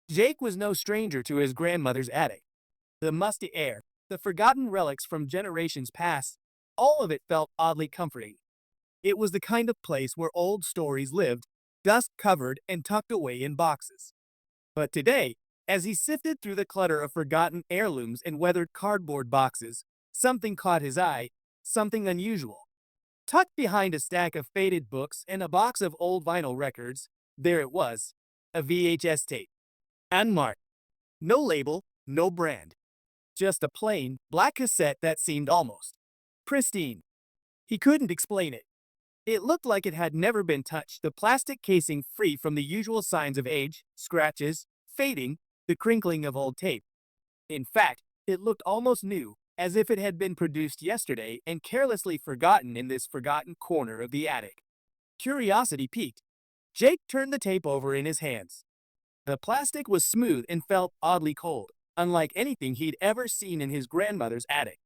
Jake was no stranger to his grandmother's attic. The musty air, the forgotten relics from generations past, all of it felt oddly comforting. It was the kind of place where old stories lived, dust covered and tucked away in boxes. But today, as he sifted through the clutter of forgotten heirlooms and weathered cardboard boxes, something caught his eye, something unusual. Tucked behind a stack of faded books and a box of old vinyl records, there it was, a VHS tape. Unmarked. No label, no brand. Just a plain, black cassette that seemed almost pristine. He couldn't explain it. It looked like it had never been touched, the plastic casing free from the usual signs of age, scratches, fading, the crinkling of old tape. In fact, it looked almost new, as if it had been produced yesterday and carelessly forgotten in this forgotten corner of the attic. Curiosity piqued. Jake turned the tape over in his hands. The plastic was smooth and felt oddly cold, unlike anything he'd ever seen in his grandmother's attic.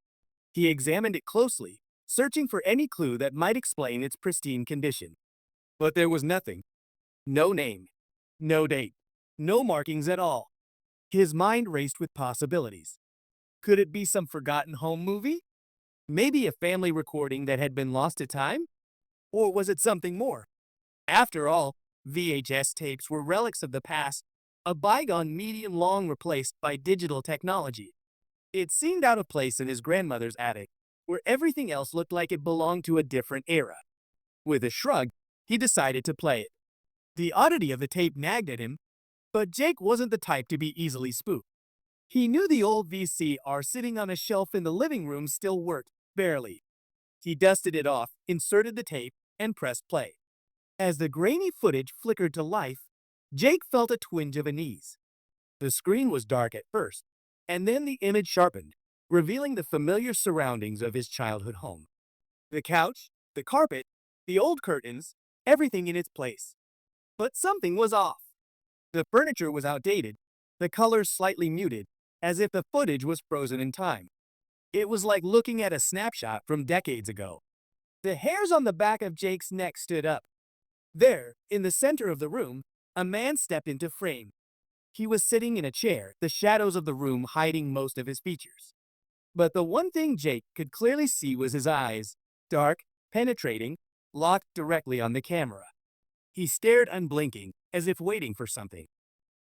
He examined it closely, searching for any clue that might explain its pristine condition. But there was nothing. No name. No date. No markings at all. His mind raced with possibilities. Could it be some forgotten home movie? Maybe a family recording that had been lost to time? Or was it something more? After all, VHS tapes were relics of the past, a bygone medium long replaced by digital technology. It seemed out of place in his grandmother's attic, where everything else looked like it belonged to a different era. With a shrug, he decided to play it. The oddity of the tape nagged at him, but Jake wasn't the type to be easily spooked. He knew the old VCR sitting on a shelf in the living room still worked, barely. He dusted it off, inserted the tape, and pressed play. As the grainy footage flickered to life, Jake felt a twinge of unease. The screen was dark at first, and then the image sharpened, revealing the familiar surroundings of his childhood home. The couch, the carpet, the old curtains, everything in its place. But something was off. The furniture was outdated, the colors slightly muted, as if the footage was frozen in time. It was like looking at a snapshot from decades ago. The hairs on the back of Jake's neck stood up. There, in the center of the room, a man stepped into frame. He was sitting in a chair, the shadows of the room hiding most of his features. But the one thing Jake could clearly see was his eyes, dark, penetrating, locked directly on the camera. He stared unblinking, as if waiting for something.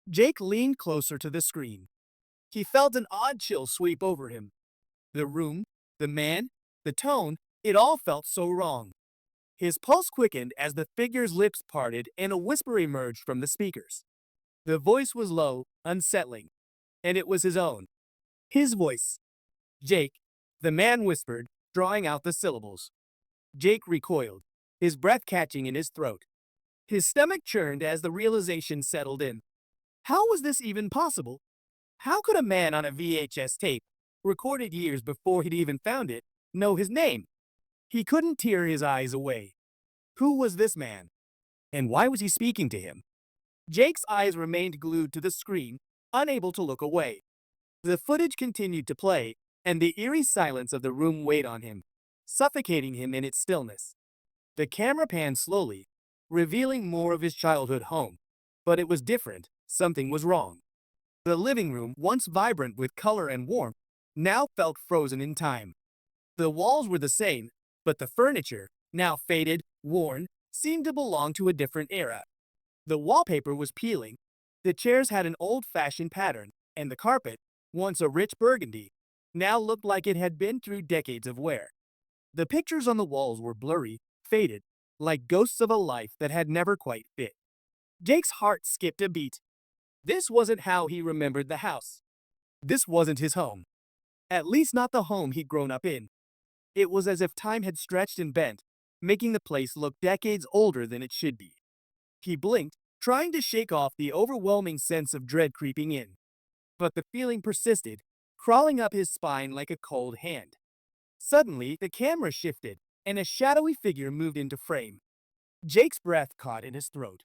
Jake leaned closer to the screen. He felt an odd chill sweep over him. The room, the man, the tone, it all felt so wrong. His pulse quickened as the figure's lips parted and a whisper emerged from the speakers. The voice was low, unsettling, and it was his own. His voice. Jake, the man whispered, drawing out the syllables. Jake recoiled, his breath catching in his throat. His stomach churned as the realization settled in. How was this even possible? How could a man on a VHS tape, recorded years before he'd even found it, know his name? He couldn't tear his eyes away. Who was this man? And why was he speaking to him? Jake's eyes remained glued to the screen, unable to look away. The footage continued to play, and the eerie silence of the room weighed on him, suffocating him in its stillness. The camera panned slowly, revealing more of his childhood home. But it was different. Something was wrong. The living room, once vibrant with color and warmth, now felt frozen in time. The walls were the same, but the furniture, now faded, worn, seemed to belong to a different era. The wallpaper was peeling, the chairs had an old-fashioned pattern, and the carpet, once a rich burgundy, now looked like it had been through decades of wear. The pictures on the walls were blurry, faded, like ghosts of a life that had never quite fit. Jake's heart skipped a beat. This wasn't how he remembered the house. This wasn't his home. At least not the home he'd grown up in. It was as if time had stretched and bent, making the place look decades older than it should be. He blinked, trying to shake off the overwhelming sense of dread creeping in. But the feeling persisted, crawling up his spine like a cold hand. Suddenly, the camera shifted, and a shadowy figure moved into frame. Jake's breath caught in his throat.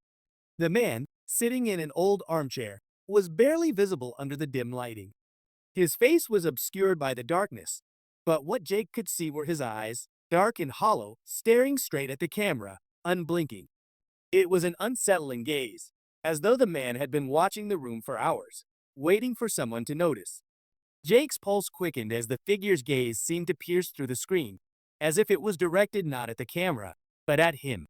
The man, sitting in an old armchair, was barely visible under the dim lighting. His face was obscured by the darkness, but what Jake could see were his eyes, dark and hollow, staring straight at the camera, unblinking. It was an unsettling gaze. as though the man had been watching the room for hours, waiting for someone to notice. Jake's pulse quickened as the figure's gaze seemed to pierce through the screen, as if it was directed not at the camera, but at him.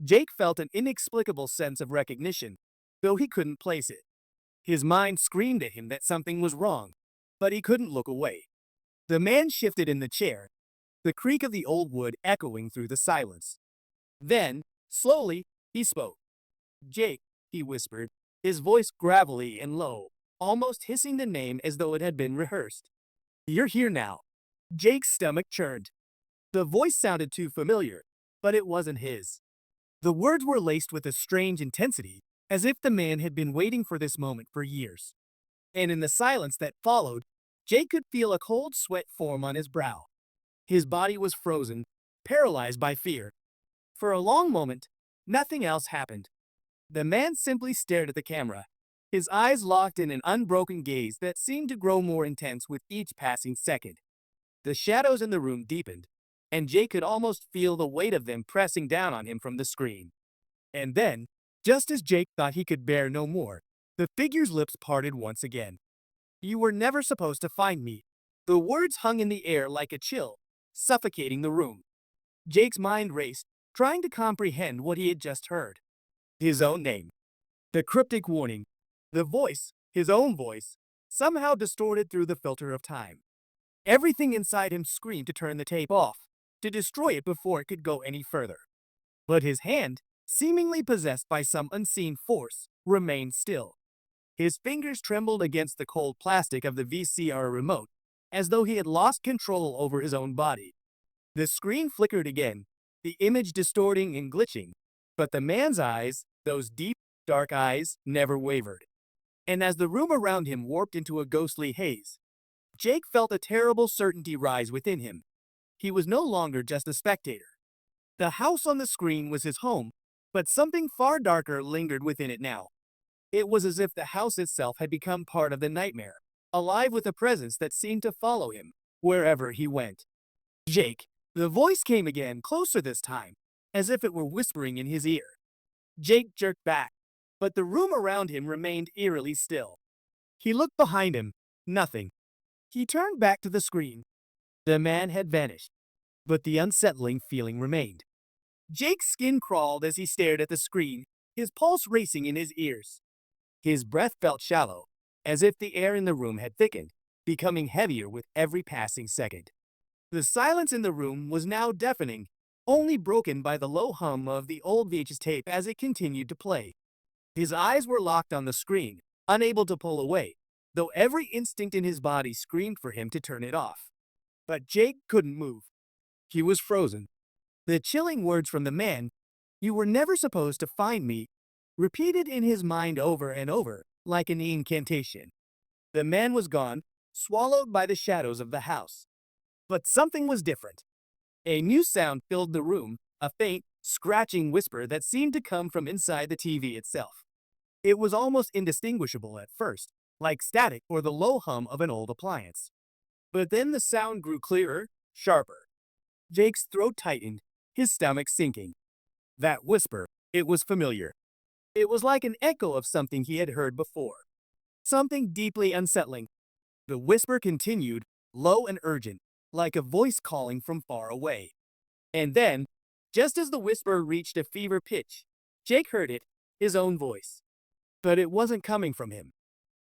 Jake felt an inexplicable sense of recognition, though he couldn't place it. His mind screamed at him that something was wrong, but he couldn't look away. The man shifted in the chair, the creak of the old wood echoing through the silence. Then, slowly, he spoke. "Jake," he whispered, his voice gravelly and low, almost hissing the name as though it had been rehearsed. "You're here now." Jake's stomach churned. The voice sounded too familiar, but it wasn't his. The words were laced with a strange intensity, as if the man had been waiting for this moment for years. And in the silence that followed, Jake could feel a cold sweat form on his brow. His body was frozen, paralyzed by fear. For a long moment, nothing else happened. The man simply stared at the camera, his eyes locked in an unbroken gaze that seemed to grow more intense with each passing second. The shadows in the room deepened, and Jake could almost feel the weight of them pressing down on him from the screen. And then, just as Jake thought he could bear no more, the figure's lips parted once again. "You were never supposed to find me." The words hung in the air like a chill, suffocating the room. Jake's mind raced, trying to comprehend what he had just heard. His own name. The cryptic warning. The voice, his own voice, somehow distorted through the filter of time. Everything inside him screamed to turn the tape off, to destroy it before it could go any further. But his hand, seemingly possessed by some unseen force, remained still. His fingers trembled against the cold plastic of the VCR remote, as though he had lost control over his own body. The screen flickered again, the image distorting and glitching, but the man's eyes, those deep, dark eyes, never wavered. And as the room around him warped into a ghostly haze, Jake felt a terrible certainty rise within him. He was no longer just a spectator. The house on the screen was his home, but something far darker lingered within it now. It was as if the house itself had become part of the nightmare, alive with a presence that seemed to follow him wherever he went. "Jake." The voice came again, closer this time, as if it were whispering in his ear. Jake jerked back, but the room around him remained eerily still. He looked behind him. Nothing. He turned back to the screen. The man had vanished, but the unsettling feeling remained. Jake's skin crawled as he stared at the screen, his pulse racing in his ears. His breath felt shallow, as if the air in the room had thickened, becoming heavier with every passing second. The silence in the room was now deafening, only broken by the low hum of the old VHS tape as it continued to play. His eyes were locked on the screen, unable to pull away, though every instinct in his body screamed for him to turn it off. But Jake couldn't move. He was frozen. The chilling words from the man, "You were never supposed to find me," repeated in his mind over and over, like an incantation. The man was gone, swallowed by the shadows of the house. But something was different. A new sound filled the room, a faint, scratching whisper that seemed to come from inside the TV itself. It was almost indistinguishable at first, like static or the low hum of an old appliance. But then the sound grew clearer, sharper. Jake's throat tightened, his stomach sinking. That whisper, it was familiar. It was like an echo of something he had heard before. Something deeply unsettling. The whisper continued, low and urgent, like a voice calling from far away. And then, just as the whisper reached a fever pitch, Jake heard it, his own voice. But it wasn't coming from him.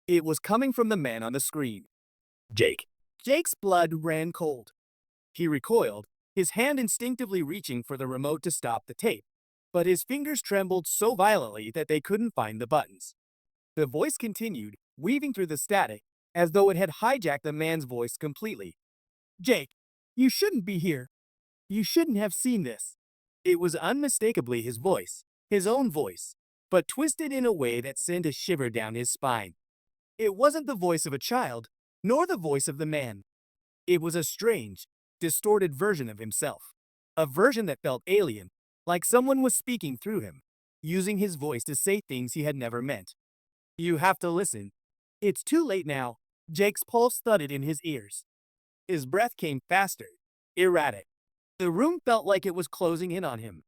It was coming from the man on the screen. "Jake." Jake's blood ran cold. He recoiled, his hand instinctively reaching for the remote to stop the tape, but his fingers trembled so violently that they couldn't find the buttons. The voice continued, weaving through the static, as though it had hijacked the man's voice completely. "Jake, you shouldn't be here. You shouldn't have seen this." It was unmistakably his voice, his own voice, but twisted in a way that sent a shiver down his spine. It wasn't the voice of a child, nor the voice of the man. It was a strange, distorted version of himself. A version that felt alien, like someone was speaking through him, using his voice to say things he had never meant. "You have to listen. It's too late now." Jake's pulse thudded in his ears. His breath came faster, erratic. The room felt like it was closing in on him.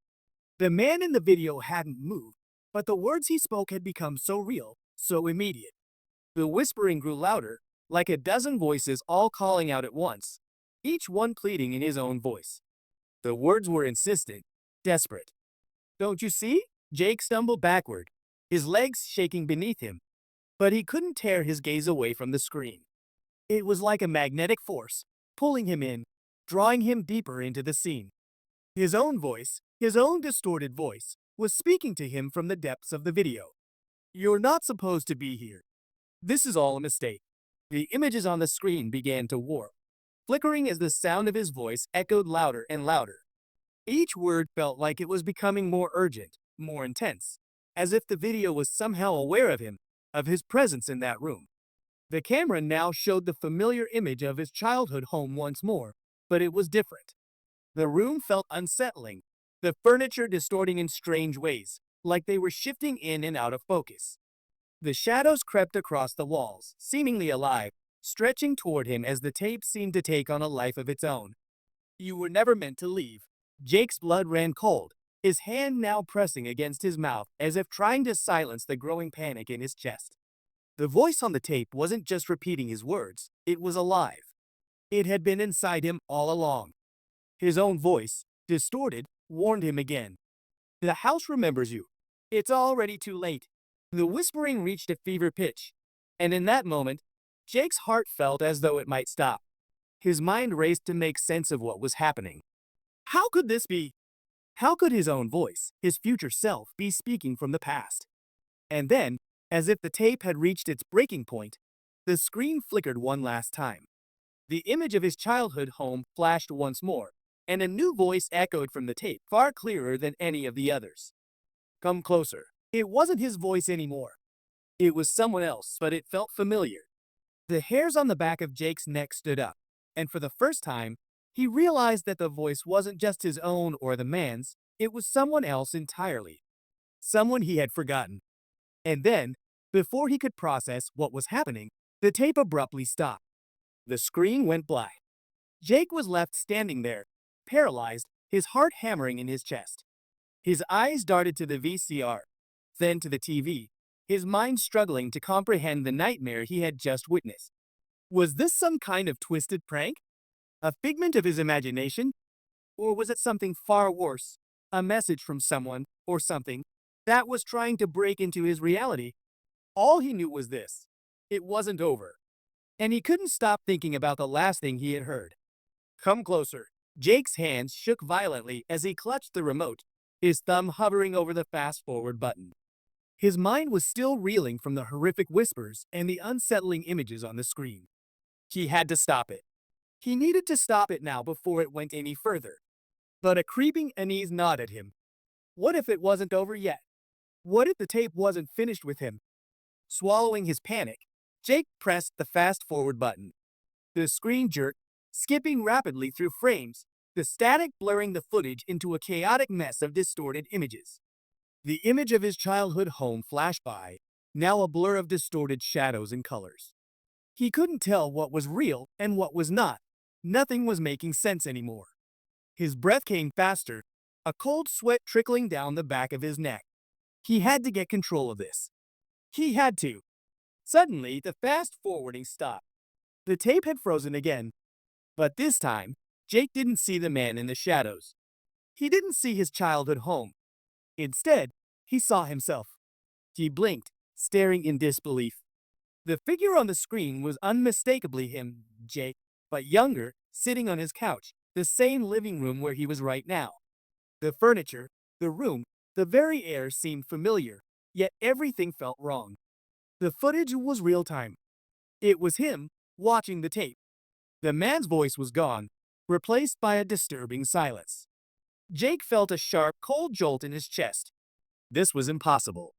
The man in the video hadn't moved, But the words he spoke had become so real, so immediate. The whispering grew louder, like a dozen voices all calling out at once, each one pleading in his own voice. The words were insistent, desperate. "Don't you see?" Jake stumbled backward, his legs shaking beneath him, but he couldn't tear his gaze away from the screen. It was like a magnetic force, pulling him in, drawing him deeper into the scene. His own voice, his own distorted voice, was speaking to him from the depths of the video. "You're not supposed to be here. This is all a mistake." The images on the screen began to warp, flickering as the sound of his voice echoed louder and louder. Each word felt like it was becoming more urgent, more intense, as if the video was somehow aware of him, of his presence in that room. The camera now showed the familiar image of his childhood home once more, but it was different. The room felt unsettling, the furniture distorting in strange ways, like they were shifting in and out of focus. The shadows crept across the walls, seemingly alive, stretching toward him as the tape seemed to take on a life of its own. "You were never meant to leave." Jake's blood ran cold, his hand now pressing against his mouth as if trying to silence the growing panic in his chest. The voice on the tape wasn't just repeating his words, it was alive. It had been inside him all along. His own voice, distorted, warned him again. "The house remembers you. It's already too late." The whispering reached a fever pitch, and in that moment, Jake's heart felt as though it might stop. His mind raced to make sense of what was happening. How could this be? How could his own voice, his future self, be speaking from the past? And then, as if the tape had reached its breaking point, the screen flickered one last time. The image of his childhood home flashed once more, and a new voice echoed from the tape, far clearer than any of the others. "Come closer." It wasn't his voice anymore. It was someone else, but it felt familiar. The hairs on the back of Jake's neck stood up, and for the first time, he realized that the voice wasn't just his own or the man's, it was someone else entirely. Someone he had forgotten. And then, before he could process what was happening, the tape abruptly stopped. The screen went black. Jake was left standing there, paralyzed, his heart hammering in his chest. His eyes darted to the VCR, then to the TV, his mind struggling to comprehend the nightmare he had just witnessed. Was this some kind of twisted prank? A figment of his imagination? Or was it something far worse? A message from someone, or something, that was trying to break into his reality? All he knew was this: it wasn't over. And he couldn't stop thinking about the last thing he had heard. "Come closer." Jake's hands shook violently as he clutched the remote, his thumb hovering over the fast-forward button. His mind was still reeling from the horrific whispers and the unsettling images on the screen. He had to stop it. He needed to stop it now before it went any further. But a creeping unease gnawed at him. What if it wasn't over yet? What if the tape wasn't finished with him? Swallowing his panic, Jake pressed the fast-forward button. The screen jerked, skipping rapidly through frames, the static blurring the footage into a chaotic mess of distorted images. The image of his childhood home flashed by, now a blur of distorted shadows and colors. He couldn't tell what was real and what was not. Nothing was making sense anymore. His breath came faster, a cold sweat trickling down the back of his neck. He had to get control of this. He had to. Suddenly, the fast-forwarding stopped. The tape had frozen again. But this time, Jake didn't see the man in the shadows. He didn't see his childhood home. Instead, he saw himself. He blinked, staring in disbelief. The figure on the screen was unmistakably him, Jake, but younger, sitting on his couch, the same living room where he was right now. The furniture, the room, the very air seemed familiar, yet everything felt wrong. The footage was real-time. It was him, watching the tape. The man's voice was gone, replaced by a disturbing silence. Jake felt a sharp, cold jolt in his chest. This was impossible.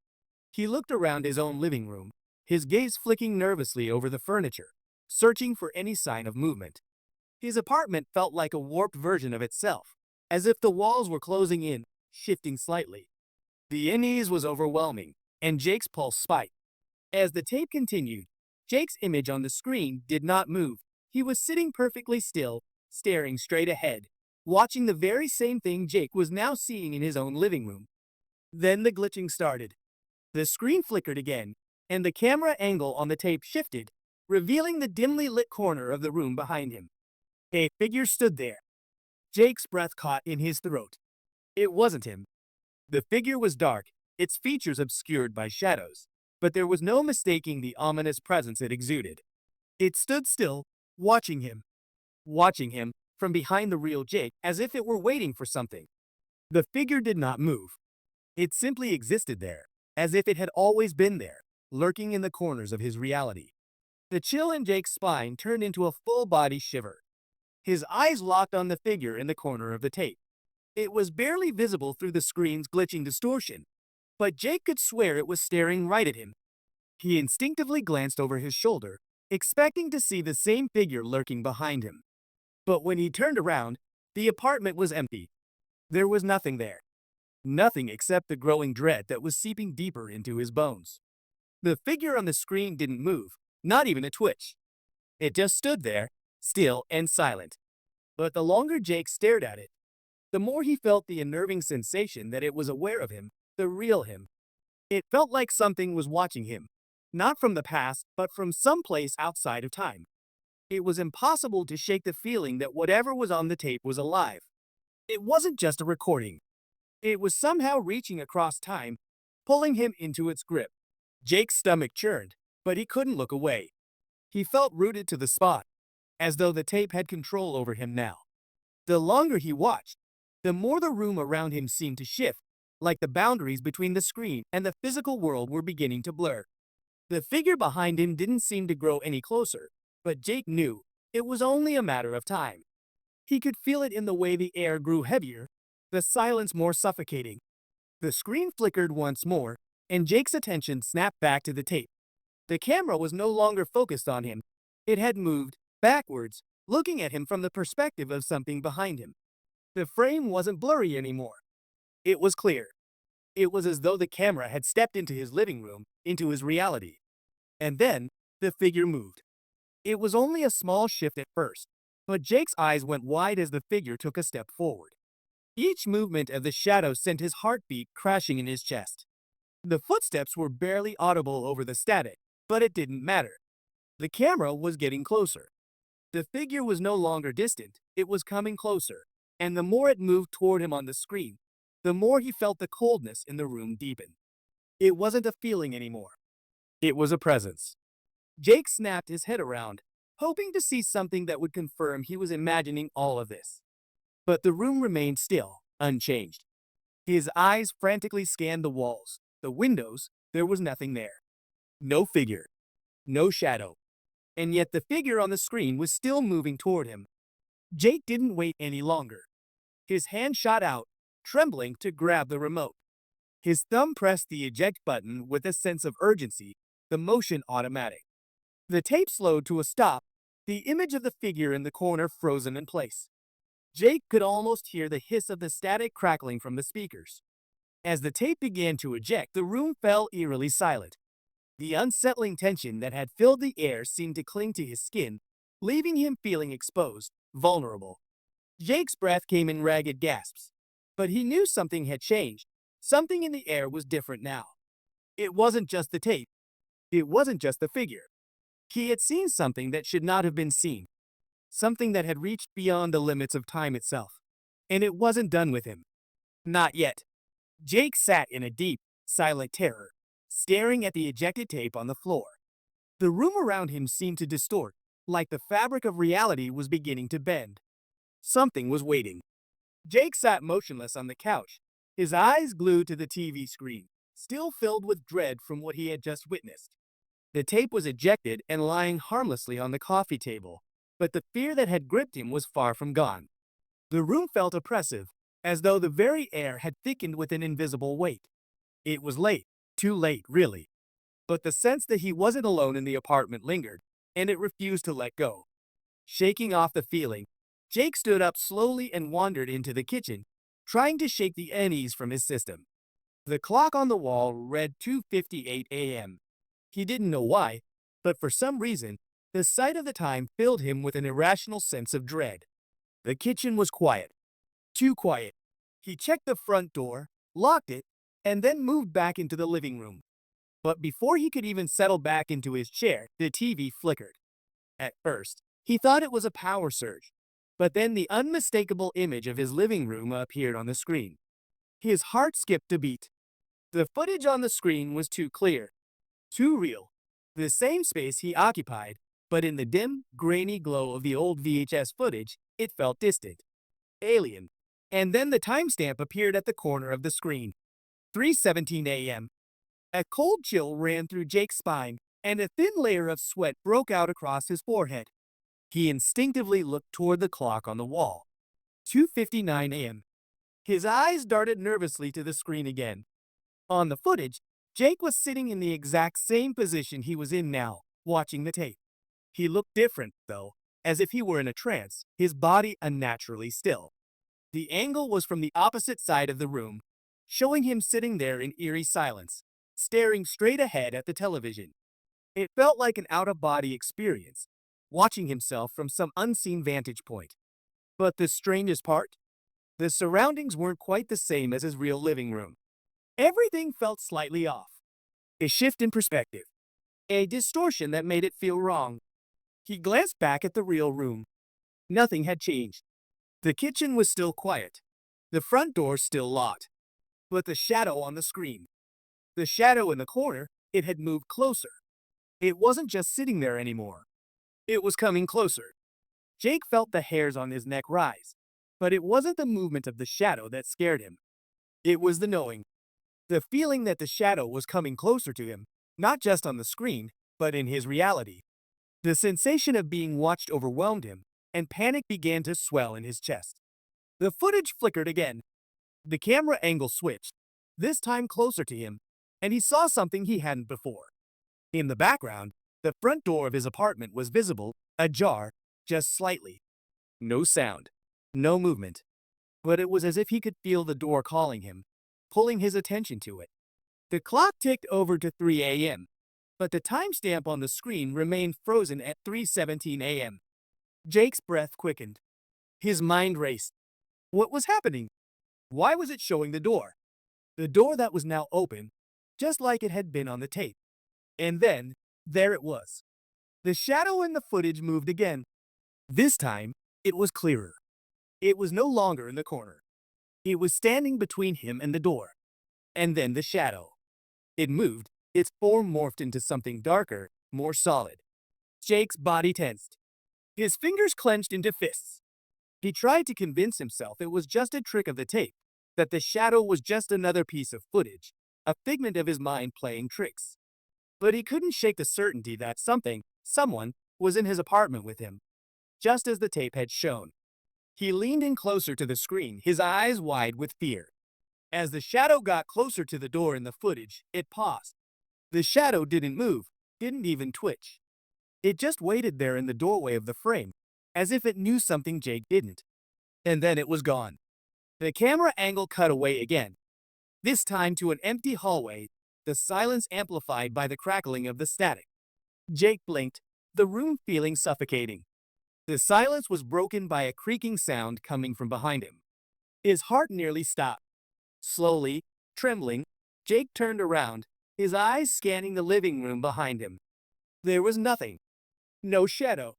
He looked around his own living room, his gaze flicking nervously over the furniture, searching for any sign of movement. His apartment felt like a warped version of itself, as if the walls were closing in, shifting slightly. The unease was overwhelming, and Jake's pulse spiked. As the tape continued, Jake's image on the screen did not move. He was sitting perfectly still, staring straight ahead, watching the very same thing Jake was now seeing in his own living room. Then the glitching started. The screen flickered again, and the camera angle on the tape shifted, revealing the dimly lit corner of the room behind him. A figure stood there. Jake's breath caught in his throat. It wasn't him. The figure was dark, its features obscured by shadows, but there was no mistaking the ominous presence it exuded. It stood still, watching him from behind the real Jake as if it were waiting for something. The figure did not move. It simply existed there, as if it had always been there, lurking in the corners of his reality. The chill in Jake's spine turned into a full-body shiver. His eyes locked on the figure in the corner of the tape. It was barely visible through the screen's glitching distortion, but Jake could swear it was staring right at him. He instinctively glanced over his shoulder, expecting to see the same figure lurking behind him. But when he turned around, the apartment was empty. There was nothing there. Nothing except the growing dread that was seeping deeper into his bones. The figure on the screen didn't move, not even a twitch. It just stood there, still and silent. But the longer Jake stared at it, the more he felt the unnerving sensation that it was aware of him, the real him. It felt like something was watching him, not from the past, but from someplace outside of time. It was impossible to shake the feeling that whatever was on the tape was alive. It wasn't just a recording. It was somehow reaching across time, pulling him into its grip. Jake's stomach churned, but he couldn't look away. He felt rooted to the spot, as though the tape had control over him now. The longer he watched, the more the room around him seemed to shift, like the boundaries between the screen and the physical world were beginning to blur. The figure behind him didn't seem to grow any closer, but Jake knew it was only a matter of time. He could feel it in the way the air grew heavier, the silence more suffocating. The screen flickered once more, and Jake's attention snapped back to the tape. The camera was no longer focused on him. It had moved backwards, looking at him from the perspective of something behind him. The frame wasn't blurry anymore. It was clear. It was as though the camera had stepped into his living room, into his reality. And then, the figure moved. It was only a small shift at first, but Jake's eyes went wide as the figure took a step forward. Each movement of the shadow sent his heartbeat crashing in his chest. The footsteps were barely audible over the static, but it didn't matter. The camera was getting closer. The figure was no longer distant, it was coming closer, and the more it moved toward him on the screen, the more he felt the coldness in the room deepen. It wasn't a feeling anymore. It was a presence. Jake snapped his head around, hoping to see something that would confirm he was imagining all of this. But the room remained still, unchanged. His eyes frantically scanned the walls, the windows. There was nothing there. No figure. No shadow. And yet the figure on the screen was still moving toward him. Jake didn't wait any longer. His hand shot out, trembling, to grab the remote. His thumb pressed the eject button with a sense of urgency, the motion automatic. The tape slowed to a stop, the image of the figure in the corner frozen in place. Jake could almost hear the hiss of the static crackling from the speakers. As the tape began to eject, the room fell eerily silent. The unsettling tension that had filled the air seemed to cling to his skin, leaving him feeling exposed, vulnerable. Jake's breath came in ragged gasps. But he knew something had changed. Something in the air was different now. It wasn't just the tape. It wasn't just the figure. He had seen something that should not have been seen. Something that had reached beyond the limits of time itself. And it wasn't done with him. Not yet. Jake sat in a deep, silent terror, staring at the ejected tape on the floor. The room around him seemed to distort, like the fabric of reality was beginning to bend. Something was waiting. Jake sat motionless on the couch, his eyes glued to the TV screen, still filled with dread from what he had just witnessed. The tape was ejected and lying harmlessly on the coffee table, but the fear that had gripped him was far from gone. The room felt oppressive, as though the very air had thickened with an invisible weight. It was late, too late, really. But the sense that he wasn't alone in the apartment lingered, and it refused to let go. Shaking off the feeling, Jake stood up slowly and wandered into the kitchen, trying to shake the unease from his system. The clock on the wall read 2:58 a.m. He didn't know why, but for some reason, the sight of the time filled him with an irrational sense of dread. The kitchen was quiet. Too quiet. He checked the front door, locked it, and then moved back into the living room. But before he could even settle back into his chair, the TV flickered. At first, he thought it was a power surge, but then the unmistakable image of his living room appeared on the screen. His heart skipped a beat. The footage on the screen was too clear, too real. The same space he occupied, but in the dim, grainy glow of the old VHS footage, it felt distant, alien. And then the timestamp appeared at the corner of the screen. 3:17 a.m. A cold chill ran through Jake's spine, and a thin layer of sweat broke out across his forehead. He instinctively looked toward the clock on the wall. 2:59 a.m. His eyes darted nervously to the screen again. On the footage, Jake was sitting in the exact same position he was in now, watching the tape. He looked different, though, as if he were in a trance, his body unnaturally still. The angle was from the opposite side of the room, showing him sitting there in eerie silence, staring straight ahead at the television. It felt like an out-of-body experience, watching himself from some unseen vantage point. But the strangest part? The surroundings weren't quite the same as his real living room. Everything felt slightly off. A shift in perspective. A distortion that made it feel wrong. He glanced back at the real room. Nothing had changed. The kitchen was still quiet. The front door still locked. But the shadow on the screen. The shadow in the corner, it had moved closer. It wasn't just sitting there anymore. It was coming closer. Jake felt the hairs on his neck rise. But it wasn't the movement of the shadow that scared him. It was the knowing. The feeling that the shadow was coming closer to him, not just on the screen, but in his reality. The sensation of being watched overwhelmed him, and panic began to swell in his chest. The footage flickered again. The camera angle switched, this time closer to him, and he saw something he hadn't before. In the background, the front door of his apartment was visible, ajar, just slightly. No sound, no movement. But it was as if he could feel the door calling him, pulling his attention to it. The clock ticked over to 3 a.m., but the timestamp on the screen remained frozen at 3:17 a.m. Jake's breath quickened. His mind raced. What was happening? Why was it showing the door? The door that was now open, just like it had been on the tape. And then, there it was. The shadow in the footage moved again. This time, it was clearer. It was no longer in the corner. It was standing between him and the door. And then the shadow. It moved, its form morphed into something darker, more solid. Jake's body tensed. His fingers clenched into fists. He tried to convince himself it was just a trick of the tape, that the shadow was just another piece of footage, a figment of his mind playing tricks. But he couldn't shake the certainty that someone, was in his apartment with him, just as the tape had shown. He leaned in closer to the screen, his eyes wide with fear. As the shadow got closer to the door in the footage, it paused. The shadow didn't move, didn't even twitch. It just waited there in the doorway of the frame, as if it knew something Jake didn't. And then it was gone. The camera angle cut away again, this time to an empty hallway, the silence amplified by the crackling of the static. Jake blinked, the room feeling suffocating. The silence was broken by a creaking sound coming from behind him. His heart nearly stopped. Slowly, trembling, Jake turned around, his eyes scanning the living room behind him. There was nothing. No shadow.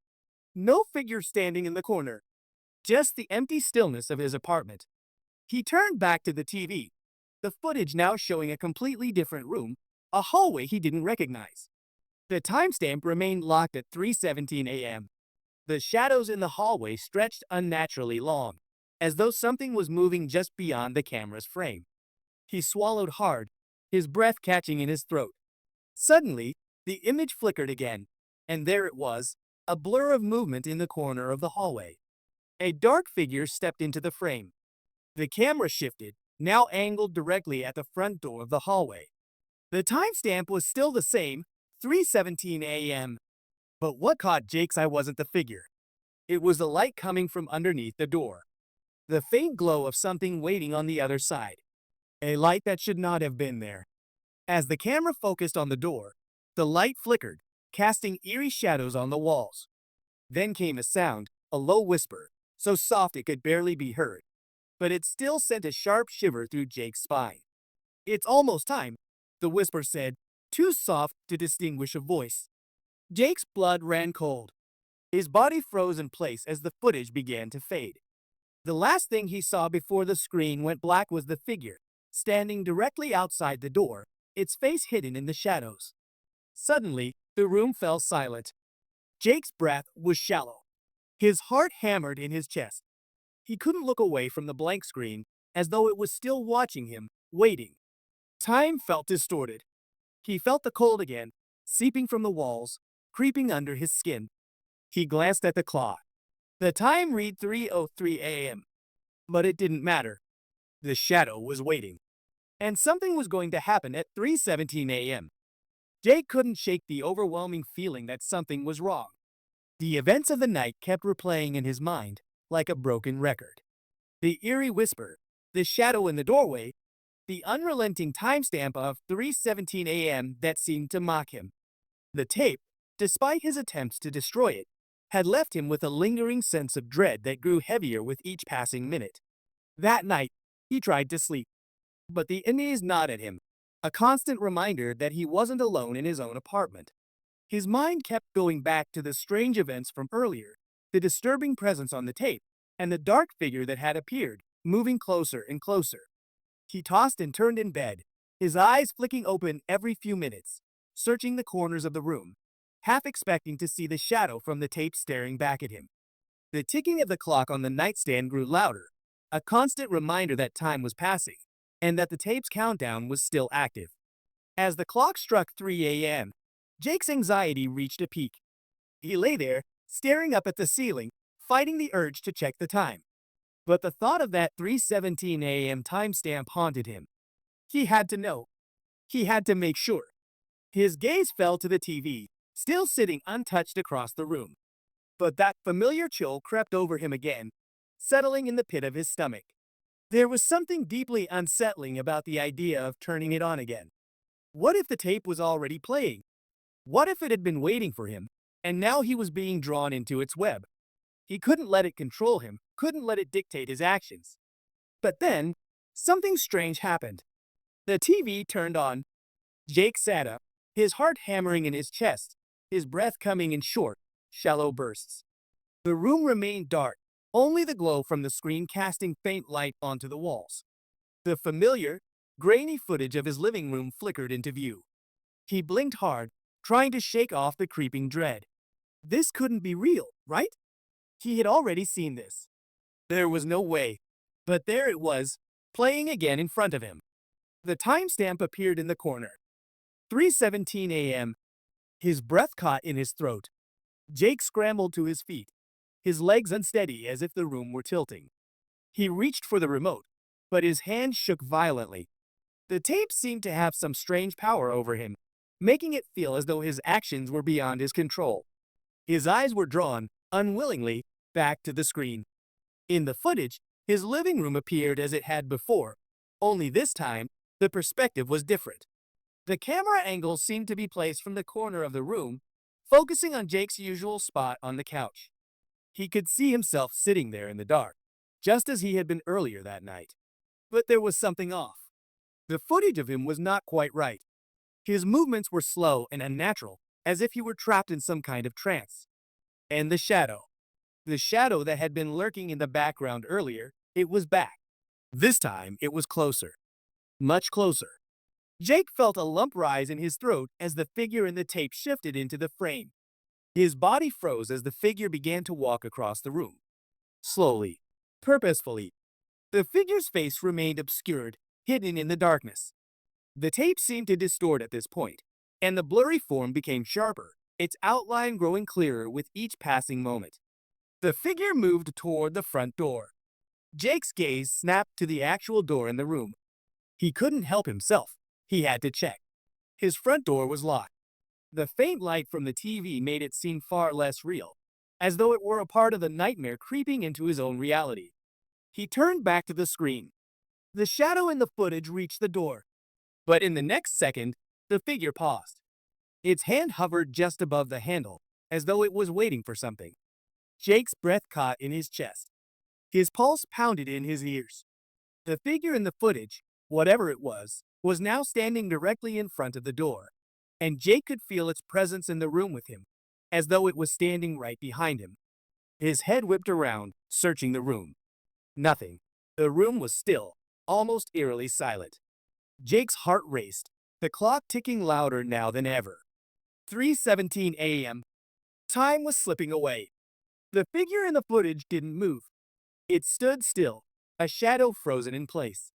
No figure standing in the corner. Just the empty stillness of his apartment. He turned back to the TV, the footage now showing a completely different room, a hallway he didn't recognize. The timestamp remained locked at 3:17 a.m. The shadows in the hallway stretched unnaturally long, as though something was moving just beyond the camera's frame. He swallowed hard, his breath catching in his throat. Suddenly, the image flickered again, and there it was, a blur of movement in the corner of the hallway. A dark figure stepped into the frame. The camera shifted, now angled directly at the front door of the hallway. The timestamp was still the same, 3:17 a.m. But what caught Jake's eye wasn't the figure. It was the light coming from underneath the door. The faint glow of something waiting on the other side. A light that should not have been there. As the camera focused on the door, the light flickered, casting eerie shadows on the walls. Then came a sound, a low whisper, so soft it could barely be heard. But it still sent a sharp shiver through Jake's spine. "It's almost time," the whisper said, too soft to distinguish a voice. Jake's blood ran cold. His body froze in place as the footage began to fade. The last thing he saw before the screen went black was the figure, standing directly outside the door, its face hidden in the shadows. Suddenly, the room fell silent. Jake's breath was shallow. His heart hammered in his chest. He couldn't look away from the blank screen, as though it was still watching him, waiting. Time felt distorted. He felt the cold again, seeping from the walls, creeping under his skin. He glanced at the clock. The time read 3:03 a.m. But it didn't matter. The shadow was waiting. And something was going to happen at 3:17 a.m. Jake couldn't shake the overwhelming feeling that something was wrong. The events of the night kept replaying in his mind, like a broken record. The eerie whisper, the shadow in the doorway, the unrelenting timestamp of 3:17 a.m. that seemed to mock him. The tape, despite his attempts to destroy it, had left him with a lingering sense of dread that grew heavier with each passing minute. That night, he tried to sleep, but the unease gnawed at him, a constant reminder that he wasn't alone in his own apartment. His mind kept going back to the strange events from earlier, the disturbing presence on the tape, and the dark figure that had appeared, moving closer and closer. He tossed and turned in bed, his eyes flicking open every few minutes, searching the corners of the room, half expecting to see the shadow from the tape staring back at him. The ticking of the clock on the nightstand grew louder, a constant reminder that time was passing, and that the tape's countdown was still active. As the clock struck 3 a.m., Jake's anxiety reached a peak. He lay there, staring up at the ceiling, fighting the urge to check the time. But the thought of that 3:17 a.m. timestamp haunted him. He had to know. He had to make sure. His gaze fell to the TV, still sitting untouched across the room. But that familiar chill crept over him again, settling in the pit of his stomach. There was something deeply unsettling about the idea of turning it on again. What if the tape was already playing? What if it had been waiting for him, and now he was being drawn into its web? He couldn't let it control him, couldn't let it dictate his actions. But then, something strange happened. The TV turned on. Jake sat up, his heart hammering in his chest, his breath coming in short, shallow bursts. The room remained dark, only the glow from the screen casting faint light onto the walls. The familiar, grainy footage of his living room flickered into view. He blinked hard, trying to shake off the creeping dread. This couldn't be real, right? He had already seen this. There was no way. But there it was, playing again in front of him. The timestamp appeared in the corner. 3:17 a.m. His breath caught in his throat. Jake scrambled to his feet, his legs unsteady as if the room were tilting. He reached for the remote, but his hand shook violently. The tape seemed to have some strange power over him, making it feel as though his actions were beyond his control. His eyes were drawn, unwillingly, back to the screen. In the footage, his living room appeared as it had before, only this time, the perspective was different. The camera angle seemed to be placed from the corner of the room, focusing on Jake's usual spot on the couch. He could see himself sitting there in the dark, just as he had been earlier that night. But there was something off. The footage of him was not quite right. His movements were slow and unnatural, as if he were trapped in some kind of trance. And the shadow that had been lurking in the background earlier, it was back. This time, it was closer. Much closer. Jake felt a lump rise in his throat as the figure in the tape shifted into the frame. His body froze as the figure began to walk across the room. Slowly, purposefully. The figure's face remained obscured, hidden in the darkness. The tape seemed to distort at this point, and the blurry form became sharper, its outline growing clearer with each passing moment. The figure moved toward the front door. Jake's gaze snapped to the actual door in the room. He couldn't help himself. He had to check. His front door was locked. The faint light from the TV made it seem far less real, as though it were a part of the nightmare creeping into his own reality. He turned back to the screen. The shadow in the footage reached the door, but in the next second, the figure paused. Its hand hovered just above the handle, as though it was waiting for something. Jake's breath caught in his chest. His pulse pounded in his ears. The figure in the footage, whatever it was now standing directly in front of the door. and Jake could feel its presence in the room with him, as though it was standing right behind him. His head whipped around, searching the room. Nothing. The room was still, almost eerily silent. Jake's heart raced, the clock ticking louder now than ever. 3:17 a.m. Time was slipping away. The figure in the footage didn't move. It stood still, a shadow frozen in place.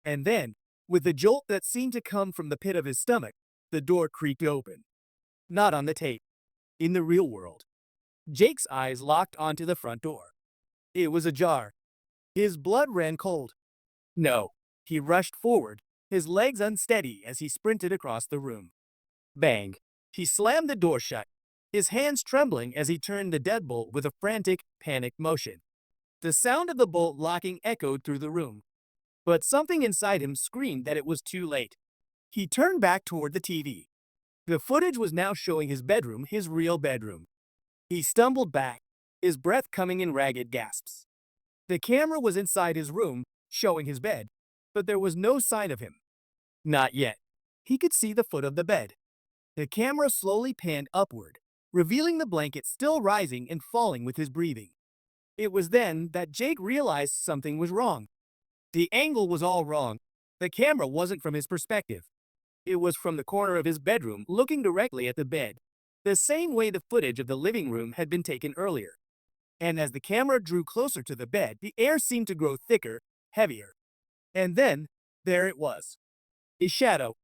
And then, with a jolt that seemed to come from the pit of his stomach, the door creaked open. Not on the tape. In the real world. Jake's eyes locked onto the front door. It was ajar. His blood ran cold. No. He rushed forward, his legs unsteady as he sprinted across the room. Bang. He slammed the door shut, his hands trembling as he turned the deadbolt with a frantic, panicked motion. The sound of the bolt locking echoed through the room. But something inside him screamed that it was too late. He turned back toward the TV. The footage was now showing his bedroom, his real bedroom. He stumbled back, his breath coming in ragged gasps. The camera was inside his room, showing his bed, but there was no sign of him. Not yet. He could see the foot of the bed. The camera slowly panned upward, revealing the blanket still rising and falling with his breathing. It was then that Jake realized something was wrong. The angle was all wrong. The camera wasn't from his perspective. It was from the corner of his bedroom, looking directly at the bed, the same way the footage of the living room had been taken earlier. And as the camera drew closer to the bed, the air seemed to grow thicker, heavier. And then, there it was. A shadow.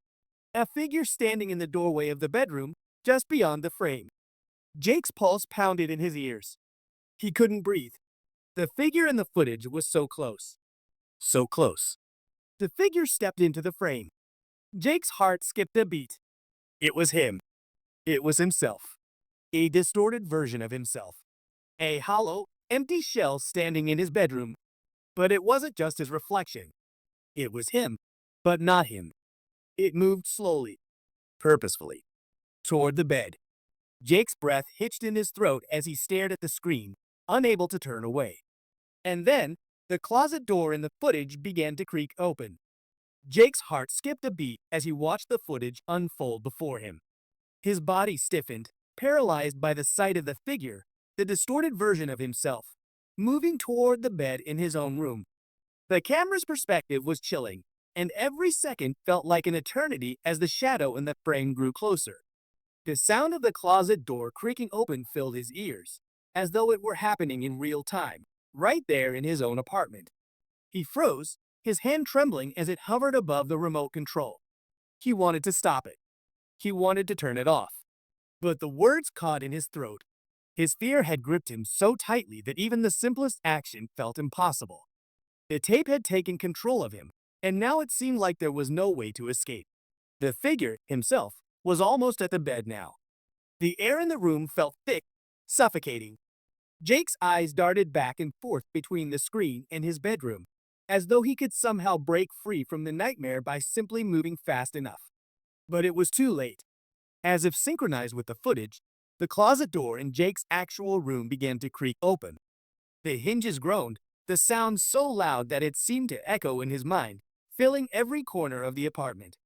A figure standing in the doorway of the bedroom, just beyond the frame. Jake's pulse pounded in his ears. He couldn't breathe. The figure in the footage was so close. So close. The figure stepped into the frame. Jake's heart skipped a beat. It was him. It was himself. A distorted version of himself. A hollow, empty shell standing in his bedroom. But it wasn't just his reflection. It was him, but not him. It moved slowly, purposefully, toward the bed. Jake's breath hitched in his throat as he stared at the screen, unable to turn away. And then, the closet door in the footage began to creak open. Jake's heart skipped a beat as he watched the footage unfold before him. His body stiffened, paralyzed by the sight of the figure, the distorted version of himself, moving toward the bed in his own room. The camera's perspective was chilling, and every second felt like an eternity as the shadow in the frame grew closer. The sound of the closet door creaking open filled his ears, as though it were happening in real time, right there in his own apartment. He froze, his hand trembling as it hovered above the remote control. He wanted to stop it. He wanted to turn it off. But the words caught in his throat. His fear had gripped him so tightly that even the simplest action felt impossible. The tape had taken control of him, and now it seemed like there was no way to escape. The figure, himself, was almost at the bed now. The air in the room felt thick, suffocating. Jake's eyes darted back and forth between the screen and his bedroom, as though he could somehow break free from the nightmare by simply moving fast enough. But it was too late. As if synchronized with the footage, the closet door in Jake's actual room began to creak open. The hinges groaned, the sound so loud that it seemed to echo in his mind, filling every corner of the apartment.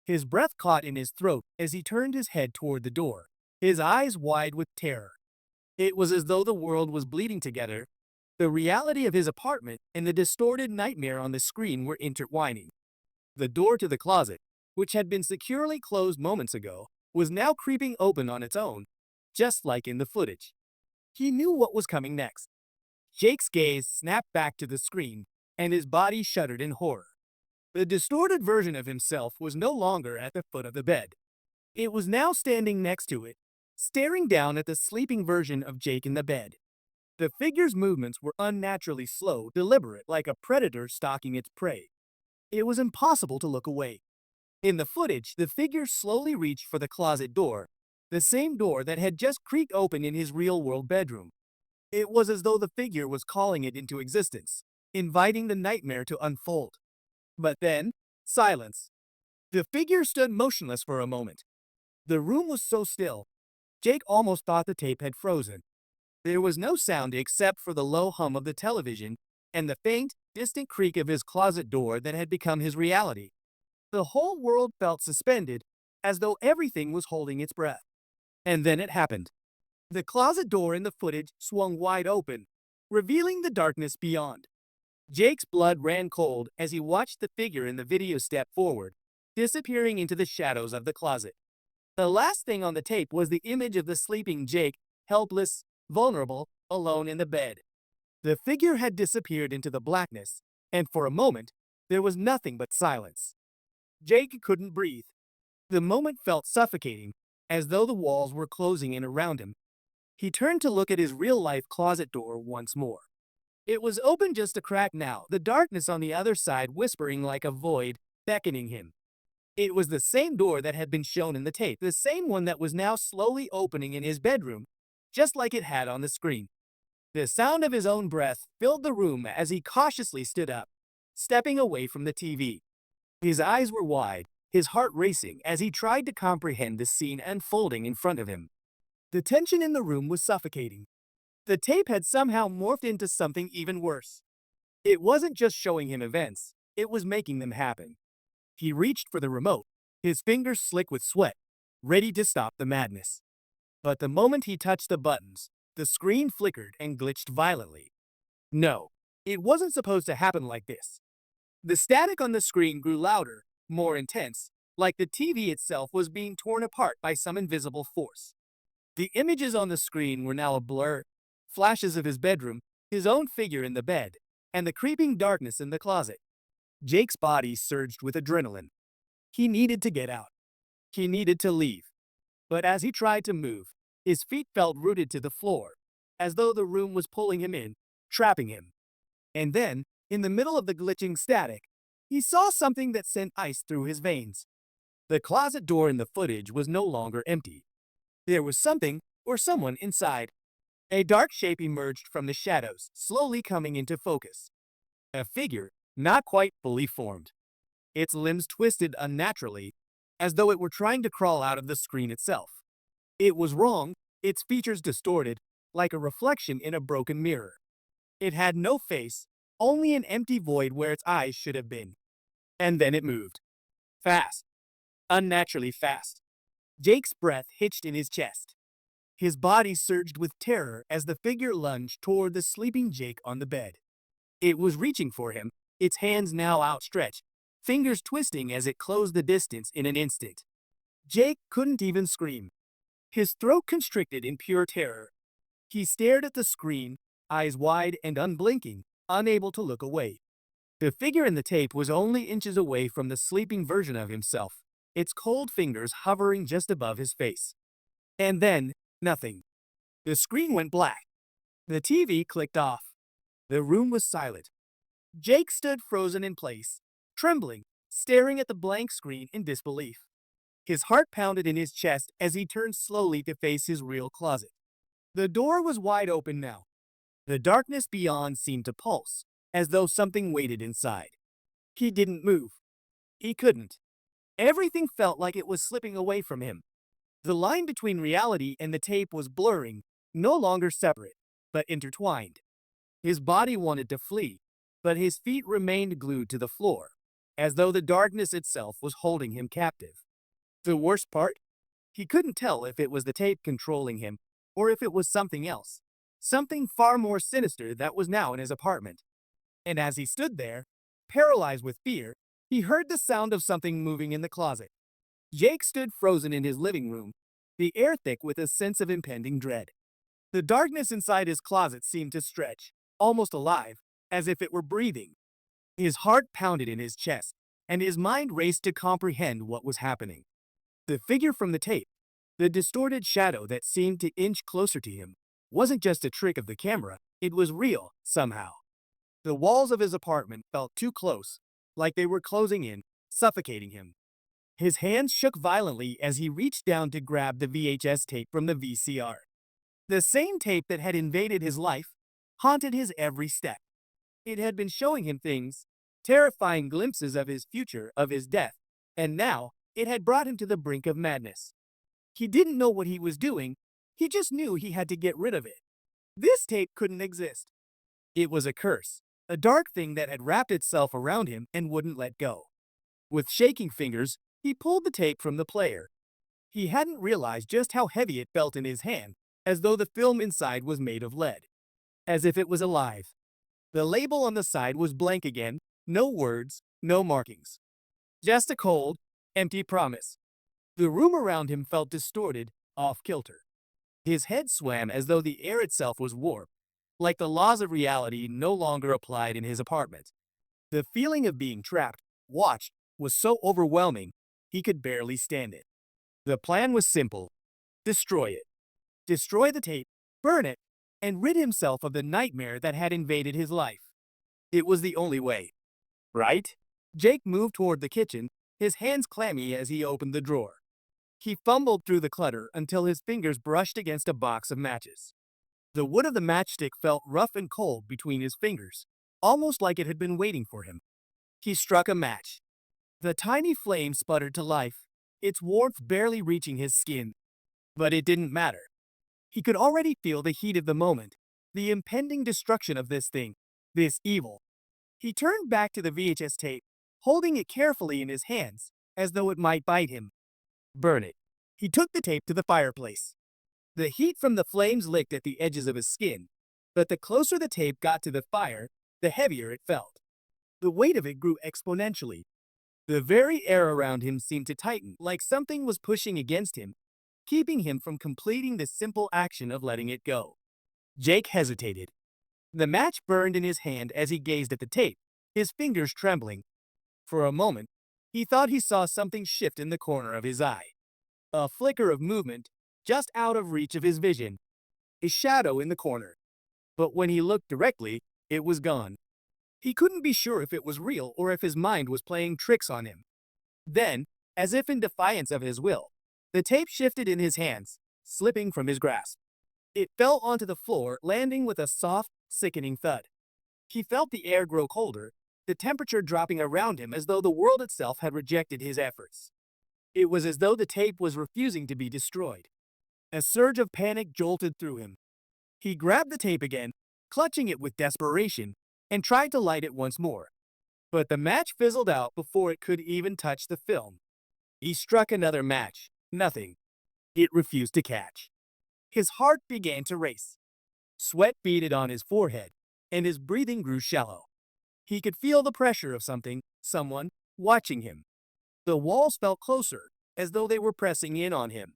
His breath caught in his throat as he turned his head toward the door, his eyes wide with terror. It was as though the world was bleeding together. The reality of his apartment and the distorted nightmare on the screen were intertwining. The door to the closet, which had been securely closed moments ago, was now creeping open on its own, just like in the footage. He knew what was coming next. Jake's gaze snapped back to the screen, and his body shuddered in horror. The distorted version of himself was no longer at the foot of the bed. It was now standing next to it, staring down at the sleeping version of Jake in the bed. The figure's movements were unnaturally slow, deliberate, like a predator stalking its prey. It was impossible to look away. In the footage, the figure slowly reached for the closet door, the same door that had just creaked open in his real-world bedroom. It was as though the figure was calling it into existence, inviting the nightmare to unfold. But then, silence. The figure stood motionless for a moment. The room was so still, Jake almost thought the tape had frozen. There was no sound except for the low hum of the television and the faint, distant creak of his closet door that had become his reality. The whole world felt suspended, as though everything was holding its breath. And then it happened. The closet door in the footage swung wide open, revealing the darkness beyond. Jake's blood ran cold as he watched the figure in the video step forward, disappearing into the shadows of the closet. The last thing on the tape was the image of the sleeping Jake, helpless, vulnerable, alone in the bed. The figure had disappeared into the blackness, and for a moment, there was nothing but silence. Jake couldn't breathe. The moment felt suffocating, as though the walls were closing in around him. He turned to look at his real-life closet door once more. It was open just a crack now, the darkness on the other side whispering like a void, beckoning him. It was the same door that had been shown in the tape, the same one that was now slowly opening in his bedroom, just like it had on the screen. The sound of his own breath filled the room as he cautiously stood up, stepping away from the TV. His eyes were wide, his heart racing as he tried to comprehend the scene unfolding in front of him. The tension in the room was suffocating. The tape had somehow morphed into something even worse. It wasn't just showing him events, it was making them happen. He reached for the remote, his fingers slick with sweat, ready to stop the madness. But the moment he touched the buttons, the screen flickered and glitched violently. No, it wasn't supposed to happen like this. The static on the screen grew louder, more intense, like the TV itself was being torn apart by some invisible force. The images on the screen were now a blur, flashes of his bedroom, his own figure in the bed, and the creeping darkness in the closet. Jake's body surged with adrenaline. He needed to get out. He needed to leave. But as he tried to move, his feet felt rooted to the floor, as though the room was pulling him in, trapping him. And then, in the middle of the glitching static, he saw something that sent ice through his veins. The closet door in the footage was no longer empty. There was something, or someone, inside. A dark shape emerged from the shadows, slowly coming into focus. A figure, not quite fully formed. Its limbs twisted unnaturally, as though it were trying to crawl out of the screen itself. It was wrong, its features distorted, like a reflection in a broken mirror. It had no face, only an empty void where its eyes should have been. And then it moved. Fast. Unnaturally fast. Jake's breath hitched in his chest. His body surged with terror as the figure lunged toward the sleeping Jake on the bed. It was reaching for him, its hands now outstretched, fingers twisting as it closed the distance in an instant. Jake couldn't even scream. His throat constricted in pure terror. He stared at the screen, eyes wide and unblinking, unable to look away. The figure in the tape was only inches away from the sleeping version of himself, its cold fingers hovering just above his face. And then, nothing. The screen went black. The TV clicked off. The room was silent. Jake stood frozen in place, trembling, staring at the blank screen in disbelief. His heart pounded in his chest as he turned slowly to face his real closet. The door was wide open now. The darkness beyond seemed to pulse, as though something waited inside. He didn't move. He couldn't. Everything felt like it was slipping away from him. The line between reality and the tape was blurring, no longer separate, but intertwined. His body wanted to flee, but his feet remained glued to the floor, as though the darkness itself was holding him captive. The worst part? He couldn't tell if it was the tape controlling him, or if it was something else, something far more sinister that was now in his apartment. And as he stood there, paralyzed with fear, he heard the sound of something moving in the closet. Jake stood frozen in his living room, the air thick with a sense of impending dread. The darkness inside his closet seemed to stretch, almost alive, as if it were breathing. His heart pounded in his chest, and his mind raced to comprehend what was happening. The figure from the tape, the distorted shadow that seemed to inch closer to him, wasn't just a trick of the camera, it was real, somehow. The walls of his apartment felt too close, like they were closing in, suffocating him. His hands shook violently as he reached down to grab the VHS tape from the VCR. The same tape that had invaded his life, haunted his every step. It had been showing him things, terrifying glimpses of his future, of his death, and now it had brought him to the brink of madness. He didn't know what he was doing, he just knew he had to get rid of it. This tape couldn't exist. It was a curse, a dark thing that had wrapped itself around him and wouldn't let go. With shaking fingers, He pulled the tape from the player. He hadn't realized just how heavy it felt in his hand, as though the film inside was made of lead. As if it was alive. The label on the side was blank again, no words, no markings. Just a cold, empty promise. The room around him felt distorted, off-kilter. His head swam as though the air itself was warped, like the laws of reality no longer applied in his apartment. The feeling of being trapped, watched, was so overwhelming, he could barely stand it. The plan was simple. Destroy it. Destroy the tape, burn it, and rid himself of the nightmare that had invaded his life. It was the only way. Right? Jake moved toward the kitchen, his hands clammy as he opened the drawer. He fumbled through the clutter until his fingers brushed against a box of matches. The wood of the matchstick felt rough and cold between his fingers, almost like it had been waiting for him. He struck a match. The tiny flame sputtered to life, its warmth barely reaching his skin. But it didn't matter. He could already feel the heat of the moment, the impending destruction of this thing, this evil. He turned back to the VHS tape, holding it carefully in his hands, as though it might bite him. Burn it. He took the tape to the fireplace. The heat from the flames licked at the edges of his skin, but the closer the tape got to the fire, the heavier it felt. The weight of it grew exponentially. The very air around him seemed to tighten, like something was pushing against him, keeping him from completing the simple action of letting it go. Jake hesitated. The match burned in his hand as he gazed at the tape, his fingers trembling. For a moment, he thought he saw something shift in the corner of his eye. A flicker of movement, just out of reach of his vision. A shadow in the corner. But when he looked directly, it was gone. He couldn't be sure if it was real or if his mind was playing tricks on him. Then, as if in defiance of his will, the tape shifted in his hands, slipping from his grasp. It fell onto the floor, landing with a soft, sickening thud. He felt the air grow colder, the temperature dropping around him as though the world itself had rejected his efforts. It was as though the tape was refusing to be destroyed. A surge of panic jolted through him. He grabbed the tape again, clutching it with desperation, and tried to light it once more. But the match fizzled out before it could even touch the film. He struck another match. Nothing. It refused to catch. His heart began to race. Sweat beaded on his forehead, and his breathing grew shallow. He could feel the pressure of something, someone, watching him. The walls felt closer, as though they were pressing in on him.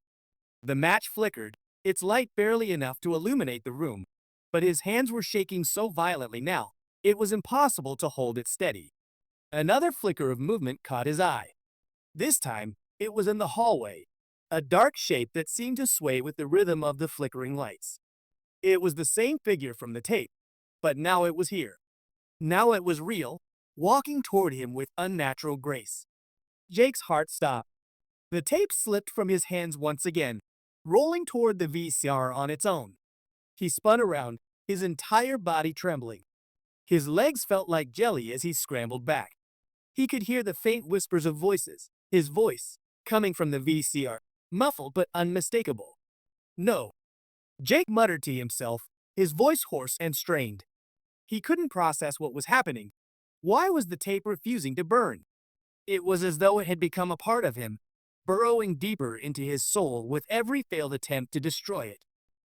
The match flickered, its light barely enough to illuminate the room, but his hands were shaking so violently now, it was impossible to hold it steady. Another flicker of movement caught his eye. This time, it was in the hallway, a dark shape that seemed to sway with the rhythm of the flickering lights. It was the same figure from the tape, but now it was here. Now it was real, walking toward him with unnatural grace. Jake's heart stopped. The tape slipped from his hands once again, rolling toward the VCR on its own. He spun around, his entire body trembling. His legs felt like jelly as he scrambled back. He could hear the faint whispers of voices, his voice, coming from the VCR, muffled but unmistakable. No. Jake muttered to himself, his voice hoarse and strained. He couldn't process what was happening. Why was the tape refusing to burn? It was as though it had become a part of him, burrowing deeper into his soul with every failed attempt to destroy it.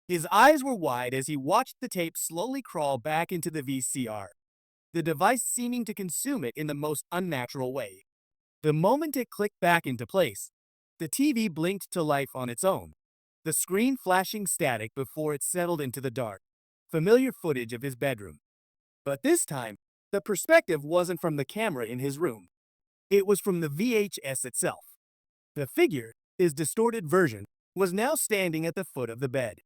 His eyes were wide as he watched the tape slowly crawl back into the VCR, the device seeming to consume it in the most unnatural way. The moment it clicked back into place, the TV blinked to life on its own, the screen flashing static before it settled into the dark, familiar footage of his bedroom. But this time, the perspective wasn't from the camera in his room. It was from the VHS itself. The figure, his distorted version, was now standing at the foot of the bed.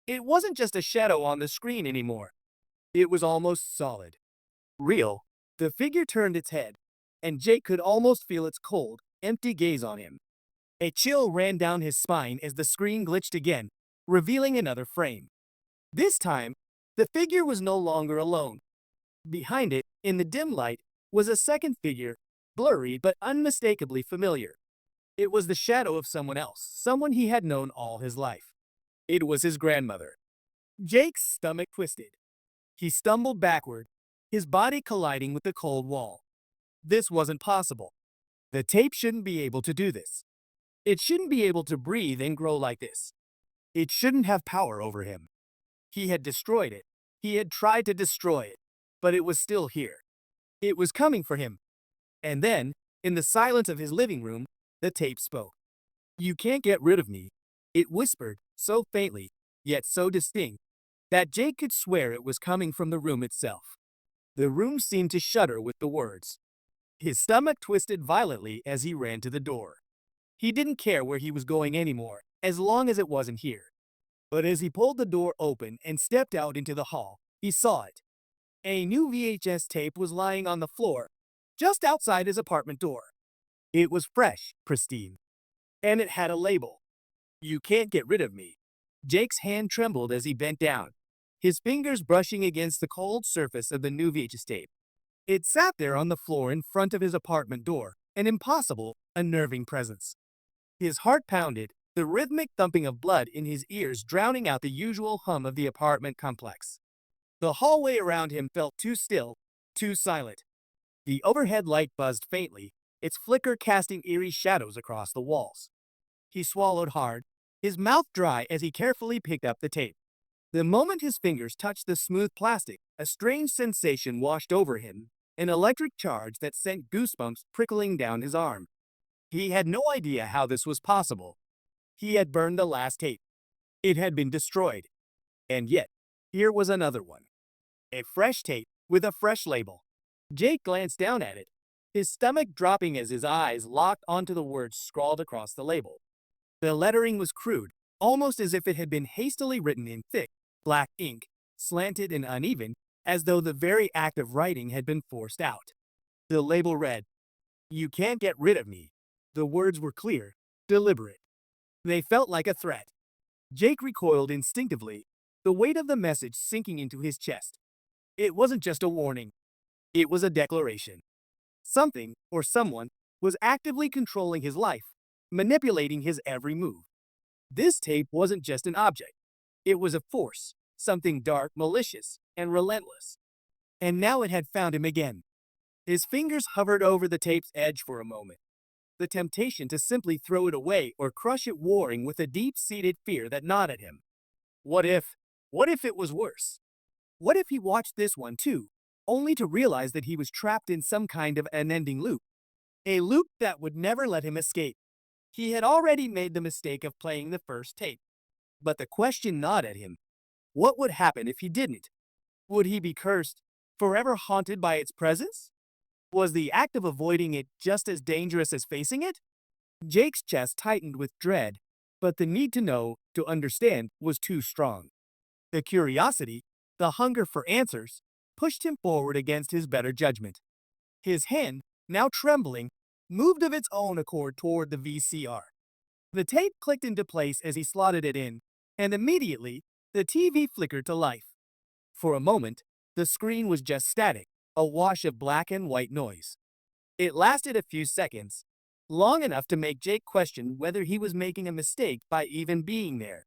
It wasn't just a shadow on the screen anymore. It was almost solid. Real. The figure turned its head, and Jake could almost feel its cold, empty gaze on him. A chill ran down his spine as the screen glitched again, revealing another frame. This time, the figure was no longer alone. Behind it, in the dim light, was a second figure, blurry but unmistakably familiar. It was the shadow of someone else, someone he had known all his life. It was his grandmother. Jake's stomach twisted. He stumbled backward, his body colliding with the cold wall. This wasn't possible. The tape shouldn't be able to do this. It shouldn't be able to breathe and grow like this. It shouldn't have power over him. He had destroyed it. He had tried to destroy it, but it was still here. It was coming for him. And then, in the silence of his living room, the tape spoke. "You can't get rid of me," it whispered, so faintly, yet so distinct, that Jake could swear it was coming from the room itself. The room seemed to shudder with the words. His stomach twisted violently as he ran to the door. He didn't care where he was going anymore, as long as it wasn't here. But as he pulled the door open and stepped out into the hall, he saw it. A new VHS tape was lying on the floor, just outside his apartment door. It was fresh, pristine, and it had a label. "You can't get rid of me." Jake's hand trembled as he bent down, his fingers brushing against the cold surface of the new VHS tape. It sat there on the floor in front of his apartment door, an impossible, unnerving presence. His heart pounded, the rhythmic thumping of blood in his ears drowning out the usual hum of the apartment complex. The hallway around him felt too still, too silent. The overhead light buzzed faintly, its flicker casting eerie shadows across the walls. He swallowed hard, his mouth dry as he carefully picked up the tape. The moment his fingers touched the smooth plastic, a strange sensation washed over him, an electric charge that sent goosebumps prickling down his arm. He had no idea how this was possible. He had burned the last tape. It had been destroyed. And yet, here was another one. A fresh tape with a fresh label. Jake glanced down at it, his stomach dropping as his eyes locked onto the words scrawled across the label. The lettering was crude, almost as if it had been hastily written in thick, black ink, slanted and uneven, as though the very act of writing had been forced out. The label read, "You can't get rid of me." The words were clear, deliberate. They felt like a threat. Jake recoiled instinctively, the weight of the message sinking into his chest. It wasn't just a warning. It was a declaration. Something, or someone, was actively controlling his life, manipulating his every move. This tape wasn't just an object. It was a force, something dark, malicious, and relentless. And now it had found him again. His fingers hovered over the tape's edge for a moment, the temptation to simply throw it away or crush it warring with a deep-seated fear that gnawed at him. What if it was worse? What if he watched this one too, only to realize that he was trapped in some kind of unending loop? A loop that would never let him escape. He had already made the mistake of playing the first tape. But the question gnawed at him. What would happen if he didn't? Would he be cursed, forever haunted by its presence? Was the act of avoiding it just as dangerous as facing it? Jake's chest tightened with dread, but the need to know, to understand, was too strong. The curiosity, the hunger for answers, pushed him forward against his better judgment. His hand, now trembling, moved of its own accord toward the VCR. The tape clicked into place as he slotted it in, and immediately, the TV flickered to life. For a moment, the screen was just static, a wash of black and white noise. It lasted a few seconds, long enough to make Jake question whether he was making a mistake by even being there.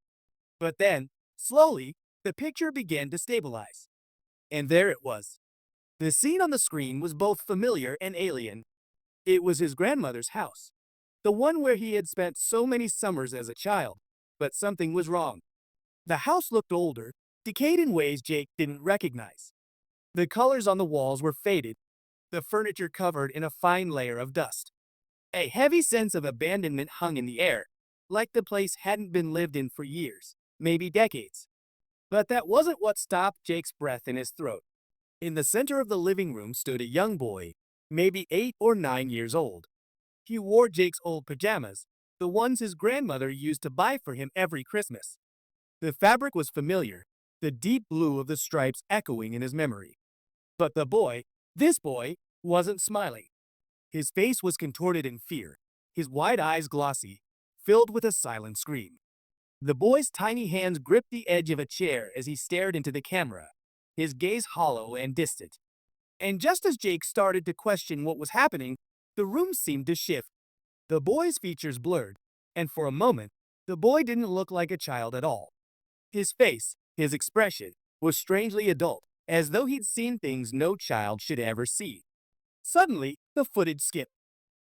But then, slowly, the picture began to stabilize. And there it was. The scene on the screen was both familiar and alien. It was his grandmother's house, the one where he had spent so many summers as a child, but something was wrong. The house looked older, decayed in ways Jake didn't recognize. The colors on the walls were faded, the furniture covered in a fine layer of dust. A heavy sense of abandonment hung in the air, like the place hadn't been lived in for years, maybe decades. But that wasn't what stopped Jake's breath in his throat. In the center of the living room stood a young boy, maybe 8 or 9 years old. He wore Jake's old pajamas, the ones his grandmother used to buy for him every Christmas. The fabric was familiar, the deep blue of the stripes echoing in his memory. But this boy, wasn't smiling. His face was contorted in fear, his wide eyes glossy, filled with a silent scream. The boy's tiny hands gripped the edge of a chair as he stared into the camera, his gaze hollow and distant. And just as Jake started to question what was happening, the room seemed to shift. The boy's features blurred, and for a moment, the boy didn't look like a child at all. His face, his expression, was strangely adult, as though he'd seen things no child should ever see. Suddenly, the footage skipped.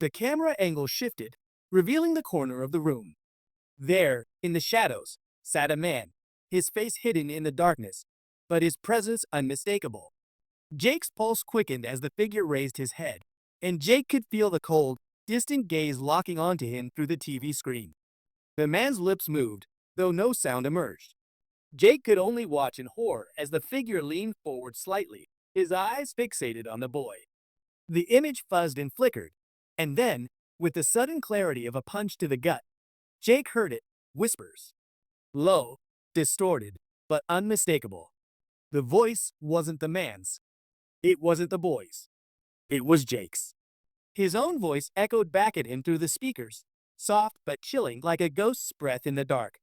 The camera angle shifted, revealing the corner of the room. There, in the shadows, sat a man, his face hidden in the darkness, but his presence unmistakable. Jake's pulse quickened as the figure raised his head, and Jake could feel the cold, distant gaze locking onto him through the TV screen. The man's lips moved, though no sound emerged. Jake could only watch in horror as the figure leaned forward slightly, his eyes fixated on the boy. The image fuzzed and flickered, and then, with the sudden clarity of a punch to the gut, Jake heard it, whispers. Low, distorted, but unmistakable. The voice wasn't the man's. It wasn't the boy's. It was Jake's. His own voice echoed back at him through the speakers, soft but chilling like a ghost's breath in the dark.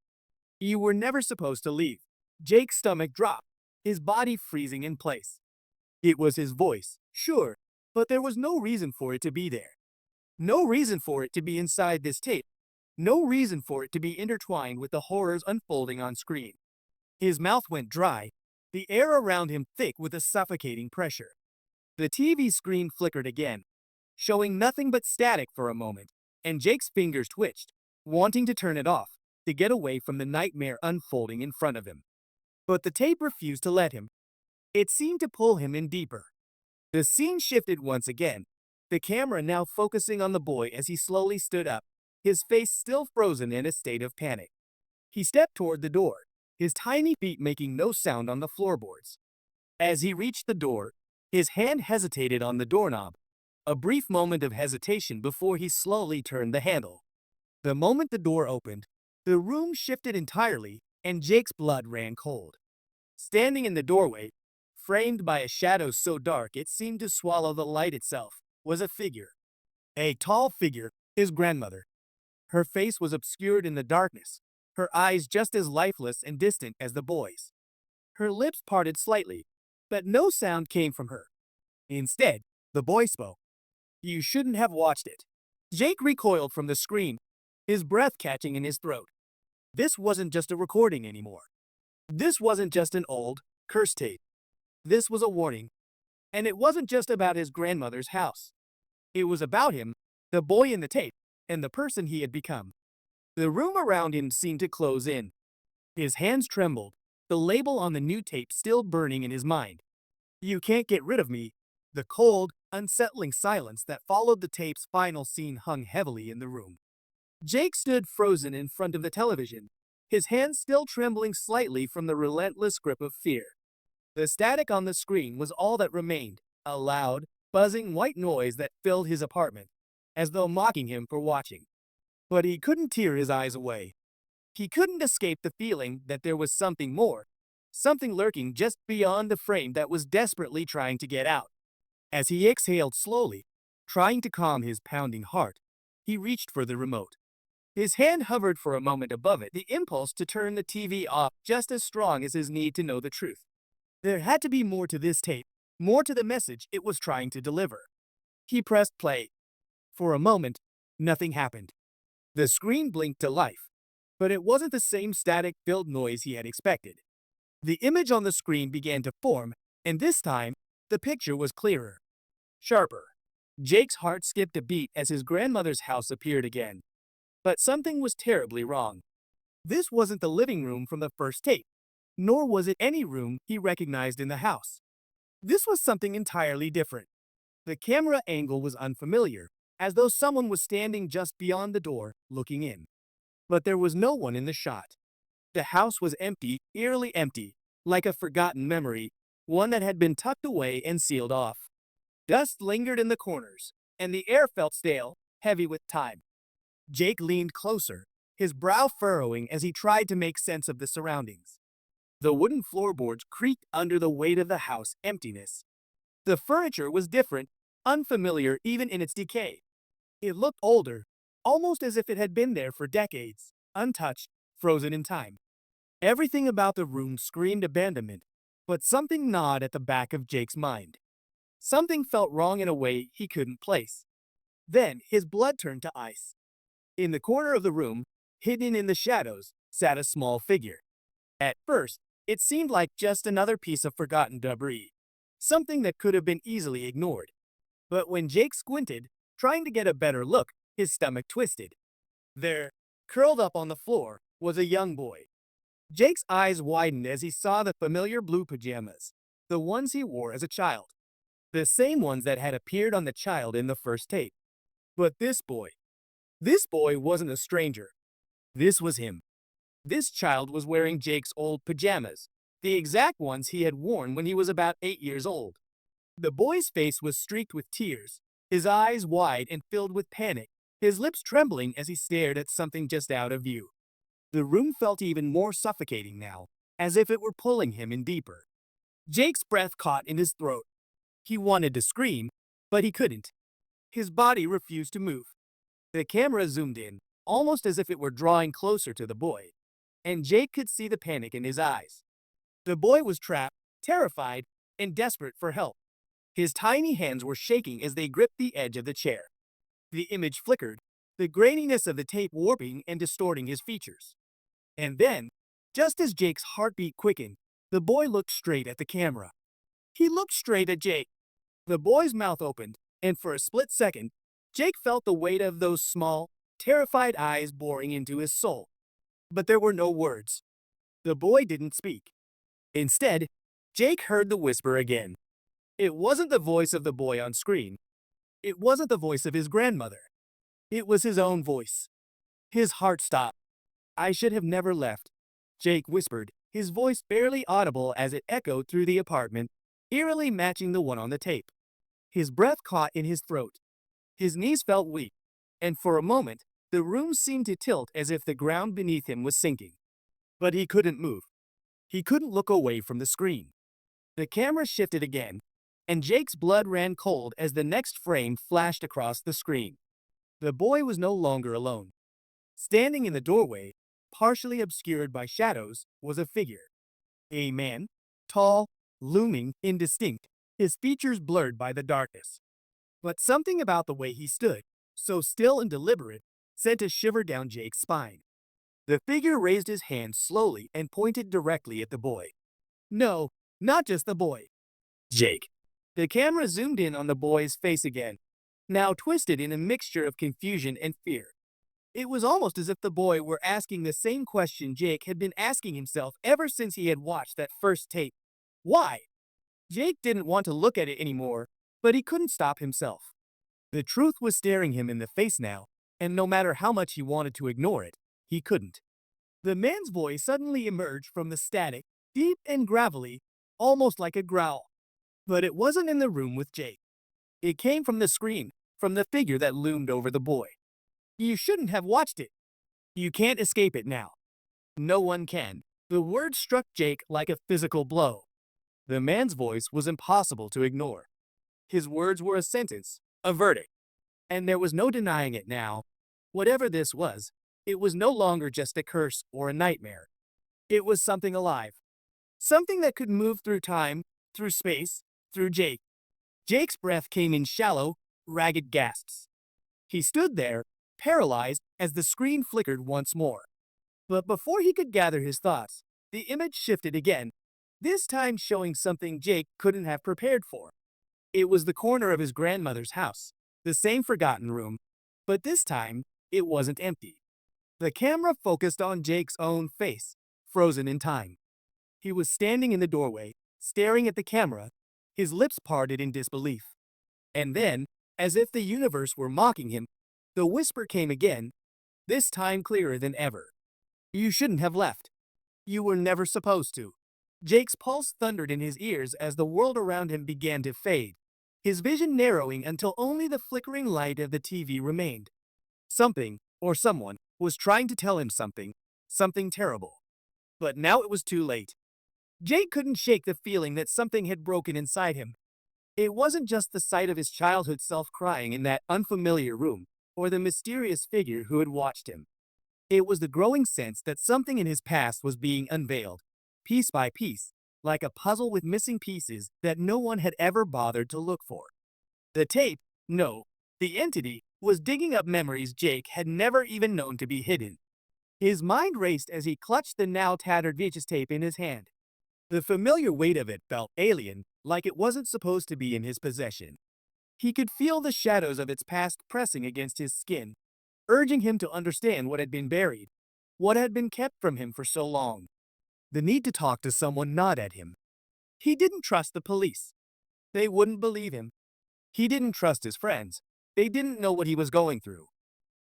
You were never supposed to leave. Jake's stomach dropped, his body freezing in place. It was his voice, sure, but there was no reason for it to be there. No reason for it to be inside this tape. No reason for it to be intertwined with the horrors unfolding on screen. His mouth went dry, the air around him thick with a suffocating pressure. The TV screen flickered again, showing nothing but static for a moment, and Jake's fingers twitched, wanting to turn it off, to get away from the nightmare unfolding in front of him. But the tape refused to let him. It seemed to pull him in deeper. The scene shifted once again, the camera now focusing on the boy as he slowly stood up, his face still frozen in a state of panic. He stepped toward the door, his tiny feet making no sound on the floorboards. As he reached the door, his hand hesitated on the doorknob, a brief moment of hesitation before he slowly turned the handle. The moment the door opened, the room shifted entirely, and Jake's blood ran cold. Standing in the doorway, framed by a shadow so dark it seemed to swallow the light itself, was a figure. A tall figure, his grandmother. Her face was obscured in the darkness, her eyes just as lifeless and distant as the boy's. Her lips parted slightly, but no sound came from her. Instead, the boy spoke. You shouldn't have watched it. Jake recoiled from the screen, his breath catching in his throat. This wasn't just a recording anymore. This wasn't just an old, cursed tape. This was a warning. And it wasn't just about his grandmother's house. It was about him, the boy in the tape, and the person he had become. The room around him seemed to close in. His hands trembled, the label on the new tape still burning in his mind. You can't get rid of me. The cold, unsettling silence that followed the tape's final scene hung heavily in the room. Jake stood frozen in front of the television, his hands still trembling slightly from the relentless grip of fear. The static on the screen was all that remained, a loud, buzzing white noise that filled his apartment, as though mocking him for watching. But he couldn't tear his eyes away. He couldn't escape the feeling that there was something more, something lurking just beyond the frame that was desperately trying to get out. As he exhaled slowly, trying to calm his pounding heart, he reached for the remote. His hand hovered for a moment above it, the impulse to turn the TV off just as strong as his need to know the truth. There had to be more to this tape, more to the message it was trying to deliver. He pressed play. For a moment, nothing happened. The screen blinked to life, but it wasn't the same static-filled noise he had expected. The image on the screen began to form, and this time, the picture was clearer, sharper. Jake's heart skipped a beat as his grandmother's house appeared again. But something was terribly wrong. This wasn't the living room from the first tape, nor was it any room he recognized in the house. This was something entirely different. The camera angle was unfamiliar, as though someone was standing just beyond the door, looking in. But there was no one in the shot. The house was empty, eerily empty, like a forgotten memory, one that had been tucked away and sealed off. Dust lingered in the corners, and the air felt stale, heavy with time. Jake leaned closer, his brow furrowing as he tried to make sense of the surroundings. The wooden floorboards creaked under the weight of the house emptiness. The furniture was different, unfamiliar even in its decay. It looked older, almost as if it had been there for decades, untouched, frozen in time. Everything about the room screamed abandonment, but something gnawed at the back of Jake's mind. Something felt wrong in a way he couldn't place. Then his blood turned to ice. In the corner of the room, hidden in the shadows, sat a small figure. At first, it seemed like just another piece of forgotten debris, something that could have been easily ignored. But when Jake squinted, Trying to get a better look, his stomach twisted. There, curled up on the floor, was a young boy. Jake's eyes widened as he saw the familiar blue pajamas, the ones he wore as a child. The same ones that had appeared on the child in the first tape. But this boy wasn't a stranger. This was him. This child was wearing Jake's old pajamas, the exact ones he had worn when he was about 8 years old. The boy's face was streaked with tears, his eyes wide and filled with panic, his lips trembling as he stared at something just out of view. The room felt even more suffocating now, as if it were pulling him in deeper. Jake's breath caught in his throat. He wanted to scream, but he couldn't. His body refused to move. The camera zoomed in, almost as if it were drawing closer to the boy, and Jake could see the panic in his eyes. The boy was trapped, terrified, and desperate for help. His tiny hands were shaking as they gripped the edge of the chair. The image flickered, the graininess of the tape warping and distorting his features. And then, just as Jake's heartbeat quickened, the boy looked straight at the camera. He looked straight at Jake. The boy's mouth opened, and for a split second, Jake felt the weight of those small, terrified eyes boring into his soul. But there were no words. The boy didn't speak. Instead, Jake heard the whisper again. It wasn't the voice of the boy on screen. It wasn't the voice of his grandmother. It was his own voice. His heart stopped. "I should have never left," Jake whispered, his voice barely audible as it echoed through the apartment, eerily matching the one on the tape. His breath caught in his throat. His knees felt weak, and for a moment, the room seemed to tilt as if the ground beneath him was sinking. But he couldn't move. He couldn't look away from the screen. The camera shifted again, and Jake's blood ran cold as the next frame flashed across the screen. The boy was no longer alone. Standing in the doorway, partially obscured by shadows, was a figure. A man, tall, looming, indistinct, his features blurred by the darkness. But something about the way he stood, so still and deliberate, sent a shiver down Jake's spine. The figure raised his hand slowly and pointed directly at the boy. No, not just the boy. Jake. The camera zoomed in on the boy's face again, now twisted in a mixture of confusion and fear. It was almost as if the boy were asking the same question Jake had been asking himself ever since he had watched that first tape. Why? Jake didn't want to look at it anymore, but he couldn't stop himself. The truth was staring him in the face now, and no matter how much he wanted to ignore it, he couldn't. The man's voice suddenly emerged from the static, deep and gravelly, almost like a growl. But it wasn't in the room with Jake. It came from the screen, from the figure that loomed over the boy. You shouldn't have watched it. You can't escape it now. No one can. The words struck Jake like a physical blow. The man's voice was impossible to ignore. His words were a sentence, a verdict. And there was no denying it now. Whatever this was, it was no longer just a curse or a nightmare. It was something alive. Something that could move through time, through space, through Jake. Jake's breath came in shallow, ragged gasps. He stood there, paralyzed, as the screen flickered once more. But before he could gather his thoughts, the image shifted again, this time showing something Jake couldn't have prepared for. It was the corner of his grandmother's house, the same forgotten room, but this time, it wasn't empty. The camera focused on Jake's own face, frozen in time. He was standing in the doorway, staring at the camera, his lips parted in disbelief. And then, as if the universe were mocking him, the whisper came again, this time clearer than ever. You shouldn't have left. You were never supposed to. Jake's pulse thundered in his ears as the world around him began to fade, his vision narrowing until only the flickering light of the TV remained. Something, or someone, was trying to tell him something terrible. But now it was too late. Jake couldn't shake the feeling that something had broken inside him. It wasn't just the sight of his childhood self crying in that unfamiliar room, or the mysterious figure who had watched him. It was the growing sense that something in his past was being unveiled, piece by piece, like a puzzle with missing pieces that no one had ever bothered to look for. The tape, no, the entity, was digging up memories Jake had never even known to be hidden. His mind raced as he clutched the now tattered VHS tape in his hand. The familiar weight of it felt alien, like it wasn't supposed to be in his possession. He could feel the shadows of its past pressing against his skin, urging him to understand what had been buried, what had been kept from him for so long. The need to talk to someone gnawed at him. He didn't trust the police. They wouldn't believe him. He didn't trust his friends. They didn't know what he was going through.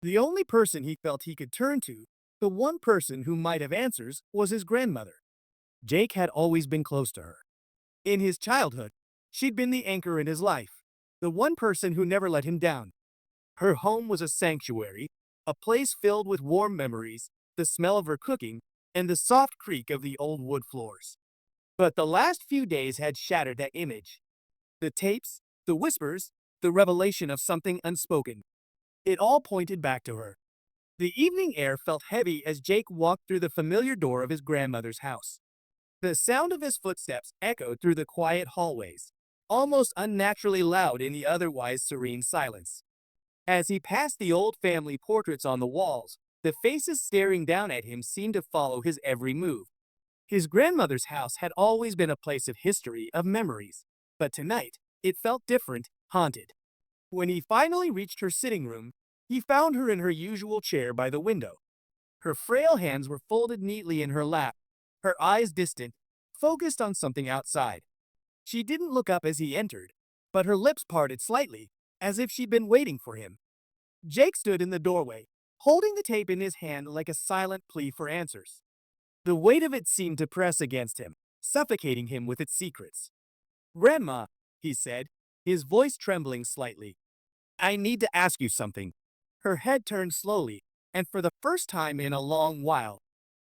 The only person he felt he could turn to, the one person who might have answers, was his grandmother. Jake had always been close to her. In his childhood, she'd been the anchor in his life, the one person who never let him down. Her home was a sanctuary, a place filled with warm memories, the smell of her cooking, and the soft creak of the old wood floors. But the last few days had shattered that image. The tapes, the whispers, the revelation of something unspoken. It all pointed back to her. The evening air felt heavy as Jake walked through the familiar door of his grandmother's house. The sound of his footsteps echoed through the quiet hallways, almost unnaturally loud in the otherwise serene silence. As he passed the old family portraits on the walls, the faces staring down at him seemed to follow his every move. His grandmother's house had always been a place of history, of memories, but tonight, it felt different, haunted. When he finally reached her sitting room, he found her in her usual chair by the window. Her frail hands were folded neatly in her lap, her eyes distant, focused on something outside. She didn't look up as he entered, but her lips parted slightly, as if she'd been waiting for him. Jake stood in the doorway, holding the tape in his hand like a silent plea for answers. The weight of it seemed to press against him, suffocating him with its secrets. "Grandma," he said, his voice trembling slightly, "I need to ask you something." Her head turned slowly, and for the first time in a long while,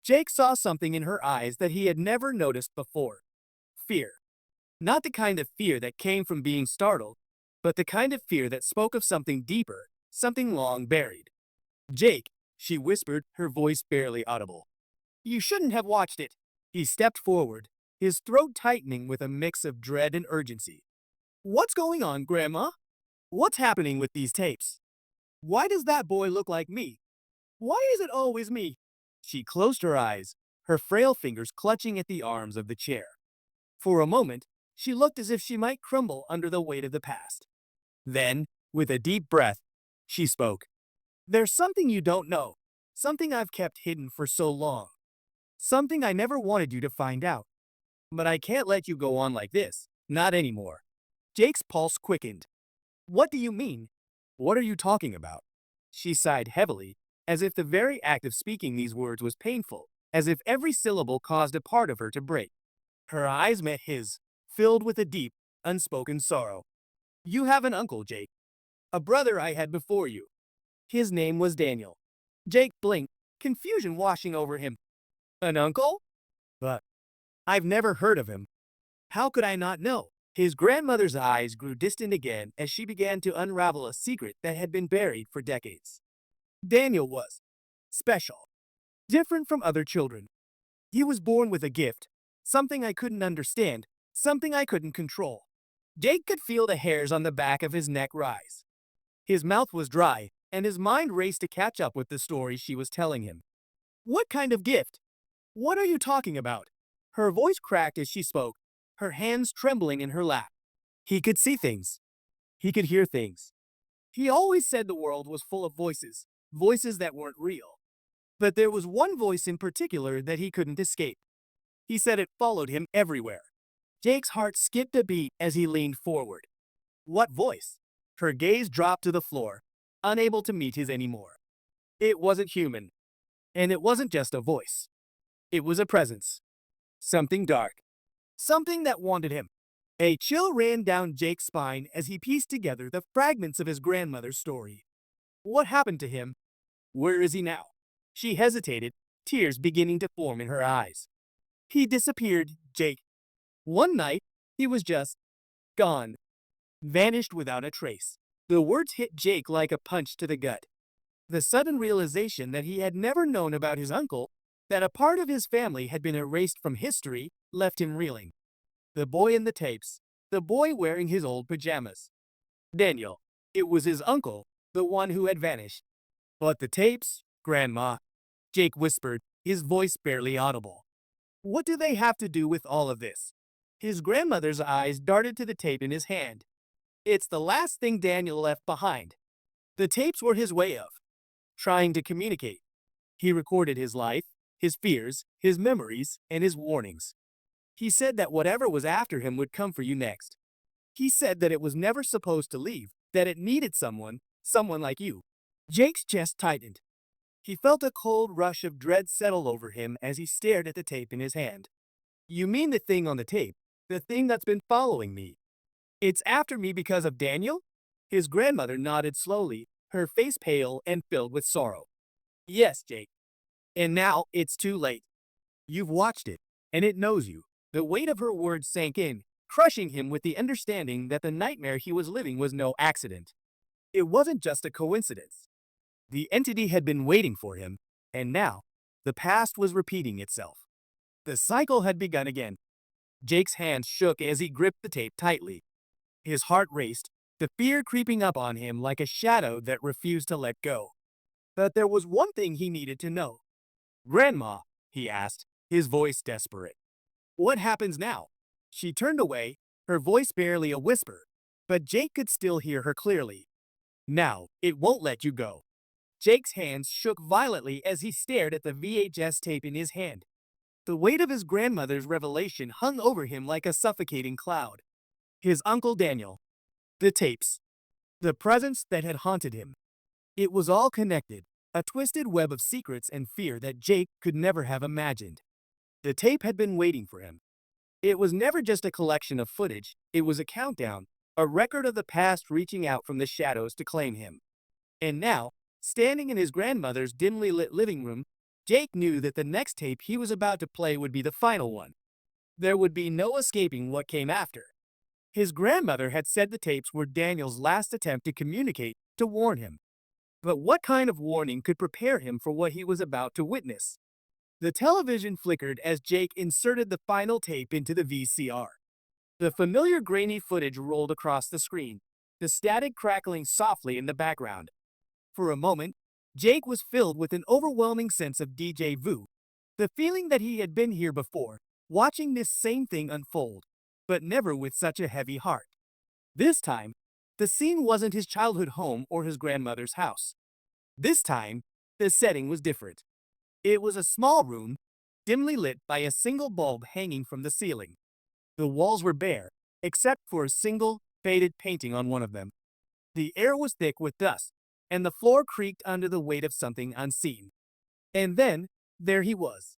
Jake saw something in her eyes that he had never noticed before. Fear. Not the kind of fear that came from being startled, but the kind of fear that spoke of something deeper, something long buried. "Jake," she whispered, her voice barely audible. "You shouldn't have watched it." He stepped forward, his throat tightening with a mix of dread and urgency. "What's going on, Grandma? What's happening with these tapes? Why does that boy look like me? Why is it always me?" She closed her eyes, her frail fingers clutching at the arms of the chair. For a moment, she looked as if she might crumble under the weight of the past. Then, with a deep breath, she spoke. "There's something you don't know, something I've kept hidden for so long. Something I never wanted you to find out. But I can't let you go on like this, not anymore." Jake's pulse quickened. "What do you mean? What are you talking about?" She sighed heavily, as if the very act of speaking these words was painful, as if every syllable caused a part of her to break. Her eyes met his, filled with a deep, unspoken sorrow. "You have an uncle, Jake. A brother I had before you. His name was Daniel." Jake blinked, confusion washing over him. "An uncle? But I've never heard of him. How could I not know?" His grandmother's eyes grew distant again as she began to unravel a secret that had been buried for decades. "Daniel was special, different from other children. He was born with a gift, something I couldn't understand, something I couldn't control." Jake could feel the hairs on the back of his neck rise. His mouth was dry, and his mind raced to catch up with the story she was telling him. "What kind of gift? What are you talking about?" Her voice cracked as she spoke, her hands trembling in her lap. "He could see things. He could hear things. He always said the world was full of voices, voices that weren't real. But there was one voice in particular that he couldn't escape. He said it followed him everywhere." Jake's heart skipped a beat as he leaned forward. "What voice?" Her gaze dropped to the floor, unable to meet his anymore. It wasn't human. And it wasn't just a voice. It was a presence. Something dark. Something that wanted him. A chill ran down Jake's spine as he pieced together the fragments of his grandmother's story. What happened to him? Where is he now? She hesitated, tears beginning to form in her eyes. "He disappeared, Jake. One night, he was just gone. Vanished without a trace." The words hit Jake like a punch to the gut. The sudden realization that he had never known about his uncle, that a part of his family had been erased from history, left him reeling. The boy in the tapes, the boy wearing his old pajamas. Daniel. It was his uncle, the one who had vanished. "But the tapes, Grandma," Jake whispered, his voice barely audible. "What do they have to do with all of this?" His grandmother's eyes darted to the tape in his hand. It's the last thing Daniel left behind. The tapes were his way of trying to communicate. He recorded his life, his fears, his memories, and his warnings. He said that whatever was after him would come for you next. He said that it was never supposed to leave, that it needed someone like you. Jake's chest tightened. He felt a cold rush of dread settle over him as he stared at the tape in his hand. You mean the thing on the tape? The thing that's been following me? It's after me because of Daniel? His grandmother nodded slowly, her face pale and filled with sorrow. Yes, Jake. And now it's too late. You've watched it, and it knows you. The weight of her words sank in, crushing him with the understanding that the nightmare he was living was no accident. It wasn't just a coincidence. The entity had been waiting for him, and now, the past was repeating itself. The cycle had begun again. Jake's hands shook as he gripped the tape tightly. His heart raced, the fear creeping up on him like a shadow that refused to let go. But there was one thing he needed to know. Grandma, he asked, his voice desperate. What happens now? She turned away, her voice barely a whisper, but Jake could still hear her clearly. Now, it won't let you go. Jake's hands shook violently as he stared at the VHS tape in his hand. The weight of his grandmother's revelation hung over him like a suffocating cloud. His Uncle Daniel. The tapes. The presence that had haunted him. It was all connected, a twisted web of secrets and fear that Jake could never have imagined. The tape had been waiting for him. It was never just a collection of footage, it was a countdown, a record of the past reaching out from the shadows to claim him. And now, standing in his grandmother's dimly lit living room, Jake knew that the next tape he was about to play would be the final one. There would be no escaping what came after. His grandmother had said the tapes were Daniel's last attempt to communicate, to warn him. But what kind of warning could prepare him for what he was about to witness? The television flickered as Jake inserted the final tape into the VCR. The familiar grainy footage rolled across the screen, the static crackling softly in the background. For a moment, Jake was filled with an overwhelming sense of déjà vu, the feeling that he had been here before, watching this same thing unfold, but never with such a heavy heart. This time, the scene wasn't his childhood home or his grandmother's house. This time, the setting was different. It was a small room, dimly lit by a single bulb hanging from the ceiling. The walls were bare, except for a single, faded painting on one of them. The air was thick with dust, and the floor creaked under the weight of something unseen. And then, there he was.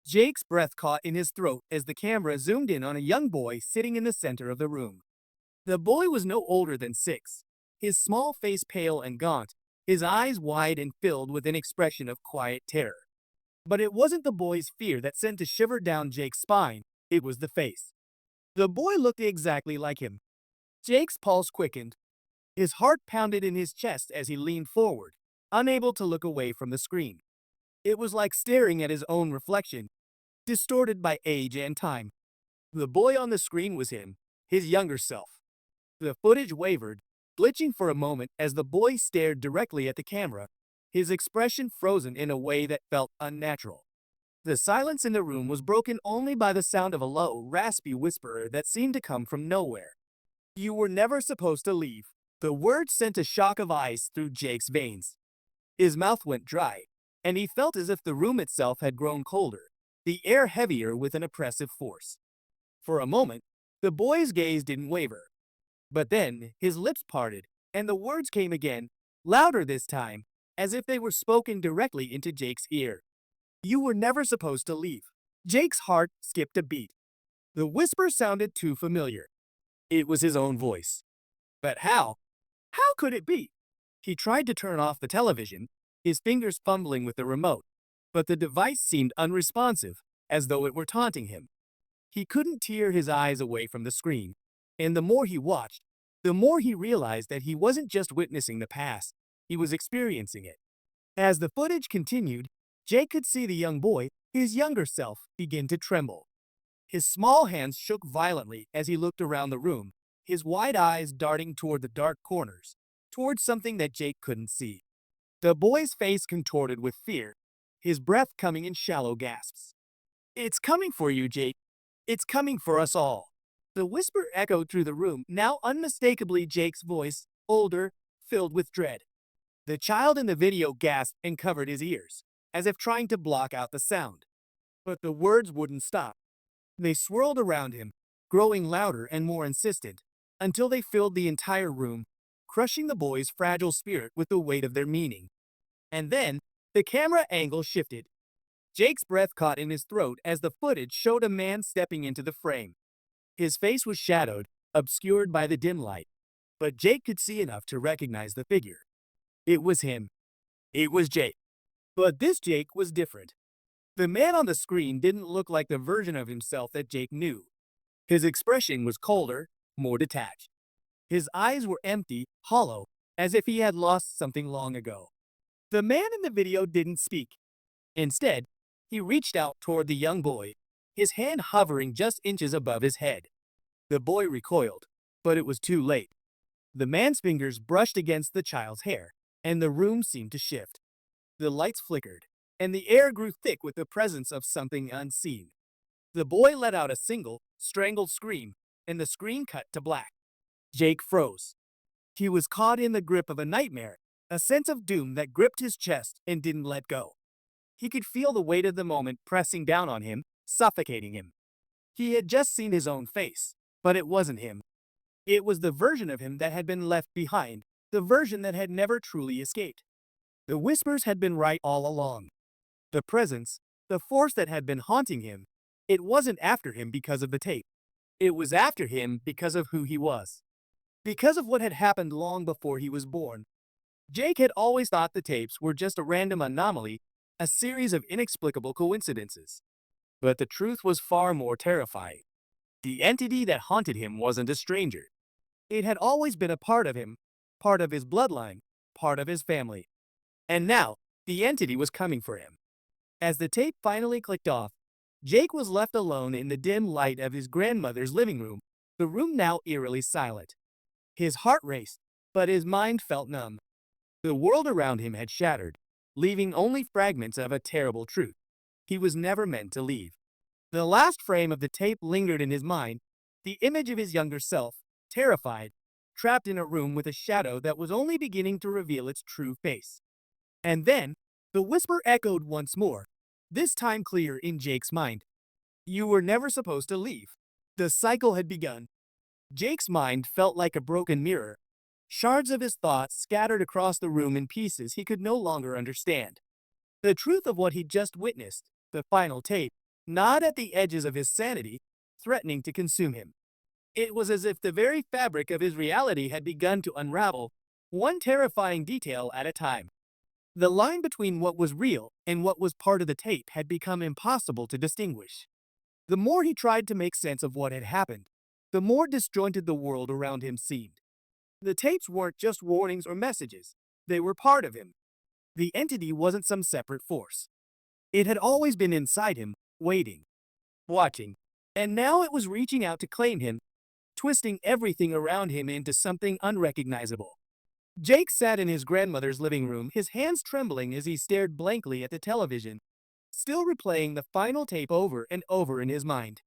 Jake's breath caught in his throat as the camera zoomed in on a young boy sitting in the center of the room. The boy was no older than 6, his small face pale and gaunt, his eyes wide and filled with an expression of quiet terror. But it wasn't the boy's fear that sent a shiver down Jake's spine, it was the face. The boy looked exactly like him. Jake's pulse quickened. His heart pounded in his chest as he leaned forward, unable to look away from the screen. It was like staring at his own reflection, distorted by age and time. The boy on the screen was him, his younger self. The footage wavered, glitching for a moment as the boy stared directly at the camera, his expression frozen in a way that felt unnatural. The silence in the room was broken only by the sound of a low, raspy whisper that seemed to come from nowhere. You were never supposed to leave. The words sent a shock of ice through Jake's veins. His mouth went dry, and he felt as if the room itself had grown colder, the air heavier with an oppressive force. For a moment, the boy's gaze didn't waver. But then, his lips parted, and the words came again, louder this time, as if they were spoken directly into Jake's ear. You were never supposed to leave. Jake's heart skipped a beat. The whisper sounded too familiar. It was his own voice. But how? How could it be? He tried to turn off the television, his fingers fumbling with the remote, but the device seemed unresponsive, as though it were taunting him. He couldn't tear his eyes away from the screen, and the more he watched, the more he realized that he wasn't just witnessing the past, he was experiencing it. As the footage continued, Jake could see the young boy, his younger self, begin to tremble. His small hands shook violently as he looked around the room, his wide eyes darting toward the dark corners, toward something that Jake couldn't see. The boy's face contorted with fear, his breath coming in shallow gasps. It's coming for you, Jake. It's coming for us all. The whisper echoed through the room, now unmistakably Jake's voice, older, filled with dread. The child in the video gasped and covered his ears, as if trying to block out the sound. But the words wouldn't stop. They swirled around him, growing louder and more insistent, until they filled the entire room, crushing the boy's fragile spirit with the weight of their meaning. And then, the camera angle shifted. Jake's breath caught in his throat as the footage showed a man stepping into the frame. His face was shadowed, obscured by the dim light, but Jake could see enough to recognize the figure. It was him. It was Jake. But this Jake was different. The man on the screen didn't look like the version of himself that Jake knew. His expression was colder, more detached. His eyes were empty, hollow, as if he had lost something long ago. The man in the video didn't speak. Instead, he reached out toward the young boy, his hand hovering just inches above his head. The boy recoiled, but it was too late. The man's fingers brushed against the child's hair, and the room seemed to shift. The lights flickered, and the air grew thick with the presence of something unseen. The boy let out a single, strangled scream, and the screen cut to black. Jake froze. He was caught in the grip of a nightmare, a sense of doom that gripped his chest and didn't let go. He could feel the weight of the moment pressing down on him, suffocating him. He had just seen his own face, but it wasn't him. It was the version of him that had been left behind, the version that had never truly escaped. The whispers had been right all along. The presence, the force that had been haunting him, it wasn't after him because of the tape. It was after him because of who he was. Because of what had happened long before he was born. Jake had always thought the tapes were just a random anomaly, a series of inexplicable coincidences. But the truth was far more terrifying. The entity that haunted him wasn't a stranger. It had always been a part of him, part of his bloodline, part of his family. And now, the entity was coming for him. As the tape finally clicked off, Jake was left alone in the dim light of his grandmother's living room, the room now eerily silent. His heart raced, but his mind felt numb. The world around him had shattered, leaving only fragments of a terrible truth. He was never meant to leave. The last frame of the tape lingered in his mind, the image of his younger self, terrified, trapped in a room with a shadow that was only beginning to reveal its true face. And then, the whisper echoed once more, this time clear in Jake's mind. You were never supposed to leave. The cycle had begun. Jake's mind felt like a broken mirror. Shards of his thoughts scattered across the room in pieces he could no longer understand. The truth of what he'd just witnessed, the final tape, gnawed at the edges of his sanity, threatening to consume him. It was as if the very fabric of his reality had begun to unravel, one terrifying detail at a time. The line between what was real and what was part of the tape had become impossible to distinguish. The more he tried to make sense of what had happened, the more disjointed the world around him seemed. The tapes weren't just warnings or messages, they were part of him. The entity wasn't some separate force. It had always been inside him, waiting, watching, and now it was reaching out to claim him, twisting everything around him into something unrecognizable. Jake sat in his grandmother's living room, his hands trembling as he stared blankly at the television, still replaying the final tape over and over in his mind.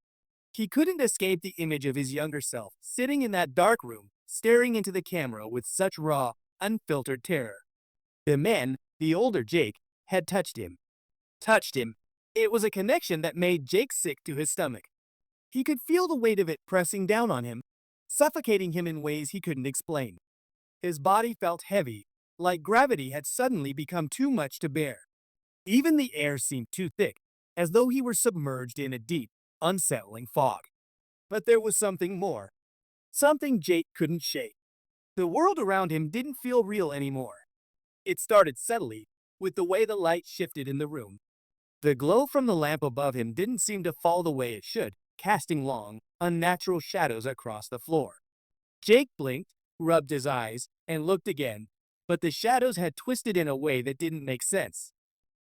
He couldn't escape the image of his younger self, sitting in that dark room, staring into the camera with such raw, unfiltered terror. The man, the older Jake, had touched him. Touched him. It was a connection that made Jake sick to his stomach. He could feel the weight of it pressing down on him, suffocating him in ways he couldn't explain. His body felt heavy, like gravity had suddenly become too much to bear. Even the air seemed too thick, as though he were submerged in a deep, unsettling fog. But there was something more. Something Jake couldn't shake. The world around him didn't feel real anymore. It started subtly, with the way the light shifted in the room. The glow from the lamp above him didn't seem to fall the way it should, casting long, unnatural shadows across the floor. Jake blinked, rubbed his eyes, and looked again, but the shadows had twisted in a way that didn't make sense.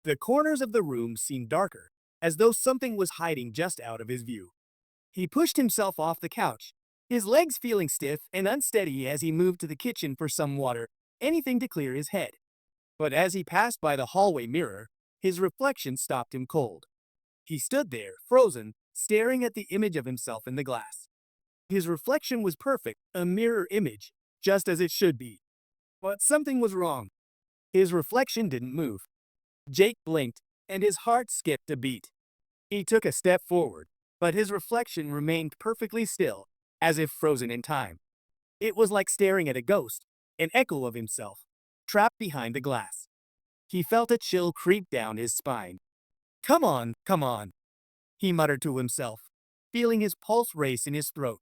The corners of the room seemed darker, as though something was hiding just out of his view. He pushed himself off the couch, his legs feeling stiff and unsteady as he moved to the kitchen for some water, anything to clear his head. But as he passed by the hallway mirror, his reflection stopped him cold. He stood there, frozen, staring at the image of himself in the glass. His reflection was perfect, a mirror image, just as it should be. But something was wrong. His reflection didn't move. Jake blinked, and his heart skipped a beat. He took a step forward, but his reflection remained perfectly still, as if frozen in time. It was like staring at a ghost, an echo of himself, trapped behind the glass. He felt a chill creep down his spine. Come on, he muttered to himself, feeling his pulse race in his throat.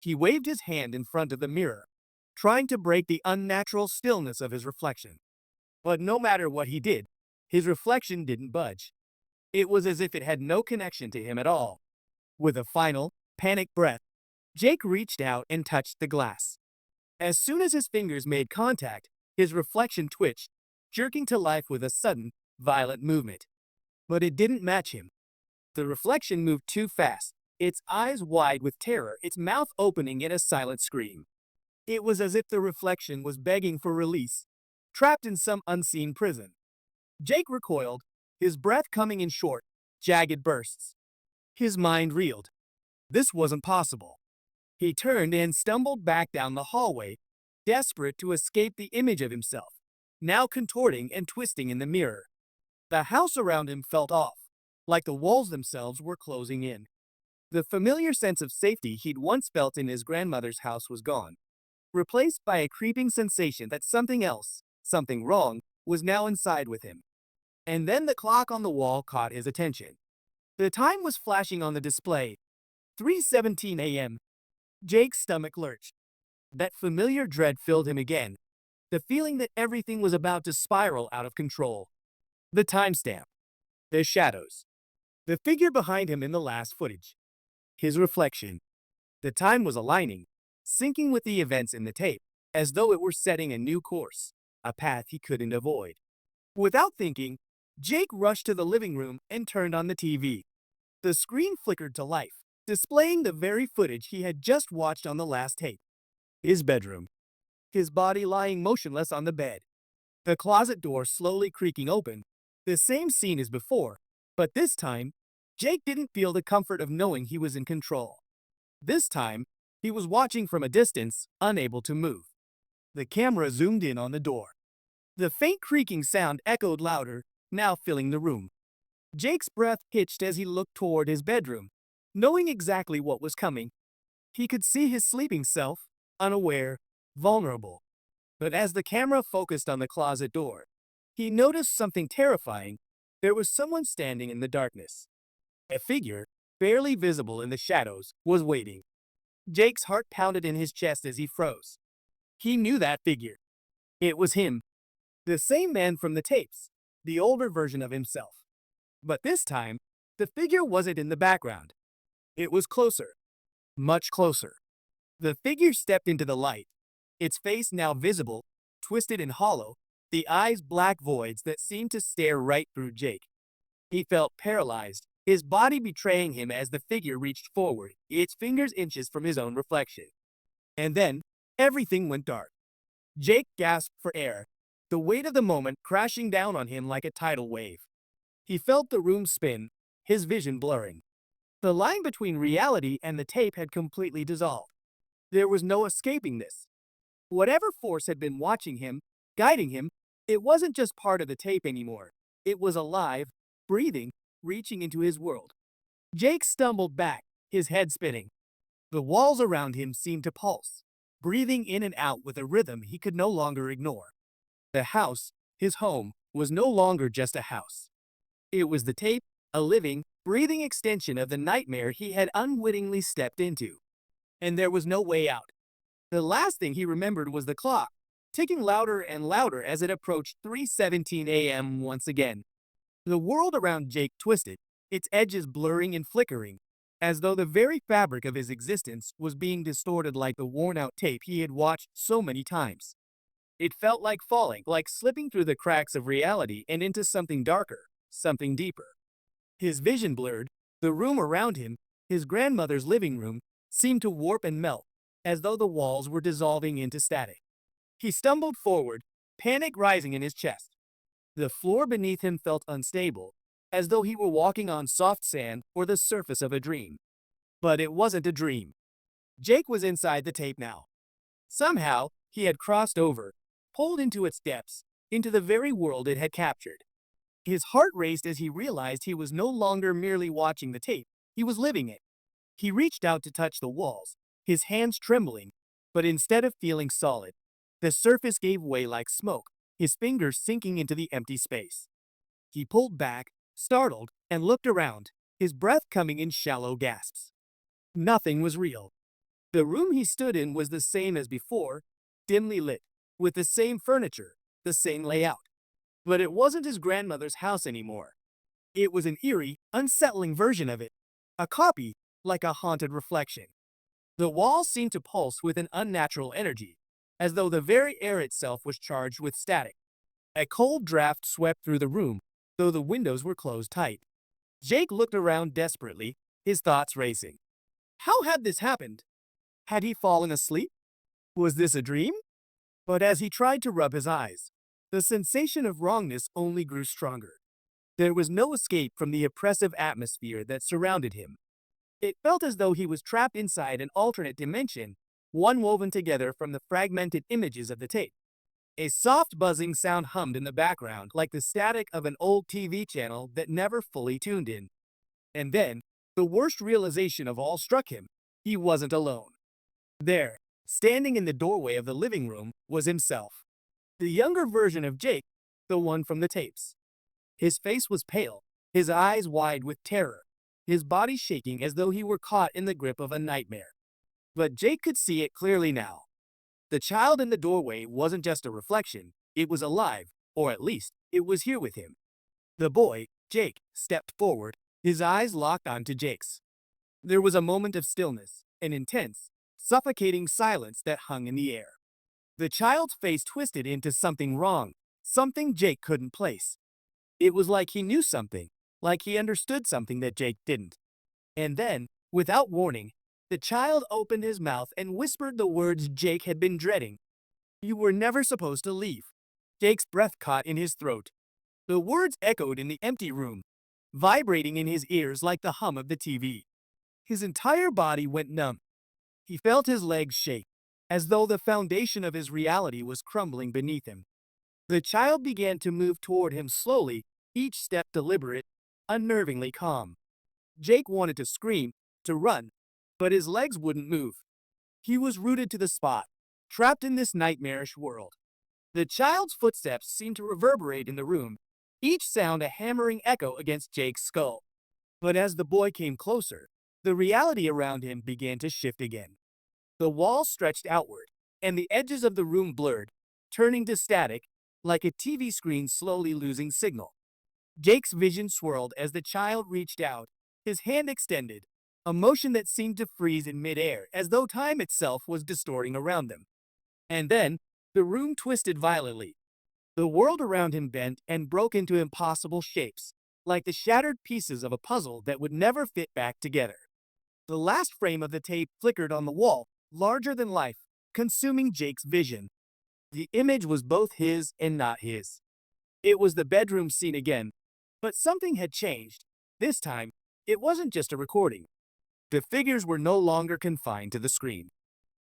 He waved his hand in front of the mirror, trying to break the unnatural stillness of his reflection. But no matter what he did, his reflection didn't budge. It was as if it had no connection to him at all. With a final, panicked breath, Jake reached out and touched the glass. As soon as his fingers made contact, his reflection twitched, jerking to life with a sudden, violent movement. But it didn't match him. The reflection moved too fast, its eyes wide with terror, its mouth opening in a silent scream. It was as if the reflection was begging for release, trapped in some unseen prison. Jake recoiled, his breath coming in short, jagged bursts. His mind reeled. This wasn't possible. He turned and stumbled back down the hallway, desperate to escape the image of himself, now contorting and twisting in the mirror. The house around him felt off, like the walls themselves were closing in. The familiar sense of safety he'd once felt in his grandmother's house was gone, replaced by a creeping sensation that something else, something wrong, was now inside with him. And then the clock on the wall caught his attention. The time was flashing on the display. 3:17 a.m. Jake's stomach lurched. That familiar dread filled him again, the feeling that everything was about to spiral out of control. The timestamp. The shadows. The figure behind him in the last footage. His reflection. The time was aligning, syncing with the events in the tape, as though it were setting a new course, a path he couldn't avoid. Without thinking, Jake rushed to the living room and turned on the TV. The screen flickered to life, displaying the very footage he had just watched on the last tape. His bedroom. His body lying motionless on the bed. The closet door slowly creaking open. The same scene as before, but this time, Jake didn't feel the comfort of knowing he was in control. This time, he was watching from a distance, unable to move. The camera zoomed in on the door. The faint creaking sound echoed louder, now filling the room. Jake's breath hitched as he looked toward his bedroom, knowing exactly what was coming. He could see his sleeping self, unaware, vulnerable. But as the camera focused on the closet door, he noticed something terrifying. There was someone standing in the darkness. A figure, barely visible in the shadows, was waiting. Jake's heart pounded in his chest as he froze. He knew that figure. It was him. The same man from the tapes, the older version of himself. But this time, the figure wasn't in the background. It was closer. Much closer. The figure stepped into the light, its face now visible, twisted and hollow, the eyes black voids that seemed to stare right through Jake. He felt paralyzed, his body betraying him as the figure reached forward, its fingers inches from his own reflection. And then, everything went dark. Jake gasped for air, the weight of the moment crashing down on him like a tidal wave. He felt the room spin, his vision blurring. The line between reality and the tape had completely dissolved. There was no escaping this. Whatever force had been watching him, guiding him, it wasn't just part of the tape anymore. It was alive, breathing, reaching into his world. Jake stumbled back, his head spinning. The walls around him seemed to pulse, breathing in and out with a rhythm he could no longer ignore. The house, his home, was no longer just a house. It was the tape, a living, breathing extension of the nightmare he had unwittingly stepped into. And there was no way out. The last thing he remembered was the clock, ticking louder and louder as it approached 3:17 a.m. once again. The world around Jake twisted, its edges blurring and flickering, as though the very fabric of his existence was being distorted like the worn-out tape he had watched so many times. It felt like falling, like slipping through the cracks of reality and into something darker, something deeper. His vision blurred, the room around him, his grandmother's living room, seemed to warp and melt, as though the walls were dissolving into static. He stumbled forward, panic rising in his chest. The floor beneath him felt unstable, as though he were walking on soft sand or the surface of a dream. But it wasn't a dream. Jake was inside the tape now. Somehow, he had crossed over, pulled into its depths, into the very world it had captured. His heart raced as he realized he was no longer merely watching the tape, he was living it. He reached out to touch the walls, his hands trembling, but instead of feeling solid, the surface gave way like smoke, his fingers sinking into the empty space. He pulled back, startled, and looked around, his breath coming in shallow gasps. Nothing was real. The room he stood in was the same as before, dimly lit, with the same furniture, the same layout. But it wasn't his grandmother's house anymore. It was an eerie, unsettling version of it. A copy, like a haunted reflection. The walls seemed to pulse with an unnatural energy, as though the very air itself was charged with static. A cold draft swept through the room, though the windows were closed tight. Jake looked around desperately, his thoughts racing. How had this happened? Had he fallen asleep? Was this a dream? But as he tried to rub his eyes, the sensation of wrongness only grew stronger. There was no escape from the oppressive atmosphere that surrounded him. It felt as though he was trapped inside an alternate dimension, one woven together from the fragmented images of the tape. A soft buzzing sound hummed in the background like the static of an old TV channel that never fully tuned in. And then, the worst realization of all struck him. He wasn't alone. There, standing in the doorway of the living room, was himself. The younger version of Jake, the one from the tapes. His face was pale, his eyes wide with terror, his body shaking as though he were caught in the grip of a nightmare. But Jake could see it clearly now. The child in the doorway wasn't just a reflection, it was alive, or at least, it was here with him. The boy, Jake, stepped forward, his eyes locked onto Jake's. There was a moment of stillness, an intense, suffocating silence that hung in the air. The child's face twisted into something wrong, something Jake couldn't place. It was like he knew something, like he understood something that Jake didn't. And then, without warning, the child opened his mouth and whispered the words Jake had been dreading. You were never supposed to leave. Jake's breath caught in his throat. The words echoed in the empty room, vibrating in his ears like the hum of the TV. His entire body went numb. He felt his legs shake, as though the foundation of his reality was crumbling beneath him. The child began to move toward him slowly, each step deliberate, unnervingly calm. Jake wanted to scream, to run, but his legs wouldn't move. He was rooted to the spot, trapped in this nightmarish world. The child's footsteps seemed to reverberate in the room, each sound a hammering echo against Jake's skull. But as the boy came closer, the reality around him began to shift again. The walls stretched outward, and the edges of the room blurred, turning to static, like a TV screen slowly losing signal. Jake's vision swirled as the child reached out, his hand extended, a motion that seemed to freeze in midair as though time itself was distorting around them. And then, the room twisted violently. The world around him bent and broke into impossible shapes, like the shattered pieces of a puzzle that would never fit back together. The last frame of the tape flickered on the wall, larger than life, consuming Jake's vision. The image was both his and not his. It was the bedroom scene again, but something had changed. This time, it wasn't just a recording. The figures were no longer confined to the screen.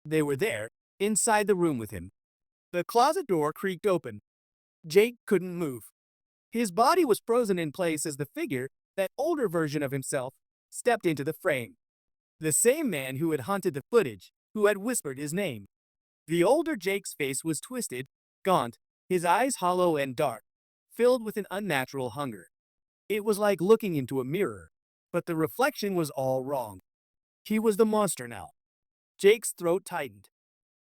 They were there, inside the room with him. The closet door creaked open. Jake couldn't move. His body was frozen in place as the figure, that older version of himself, stepped into the frame. The same man who had haunted the footage, who had whispered his name. The older Jake's face was twisted, gaunt, his eyes hollow and dark, filled with an unnatural hunger. It was like looking into a mirror, but the reflection was all wrong. He was the monster now. Jake's throat tightened.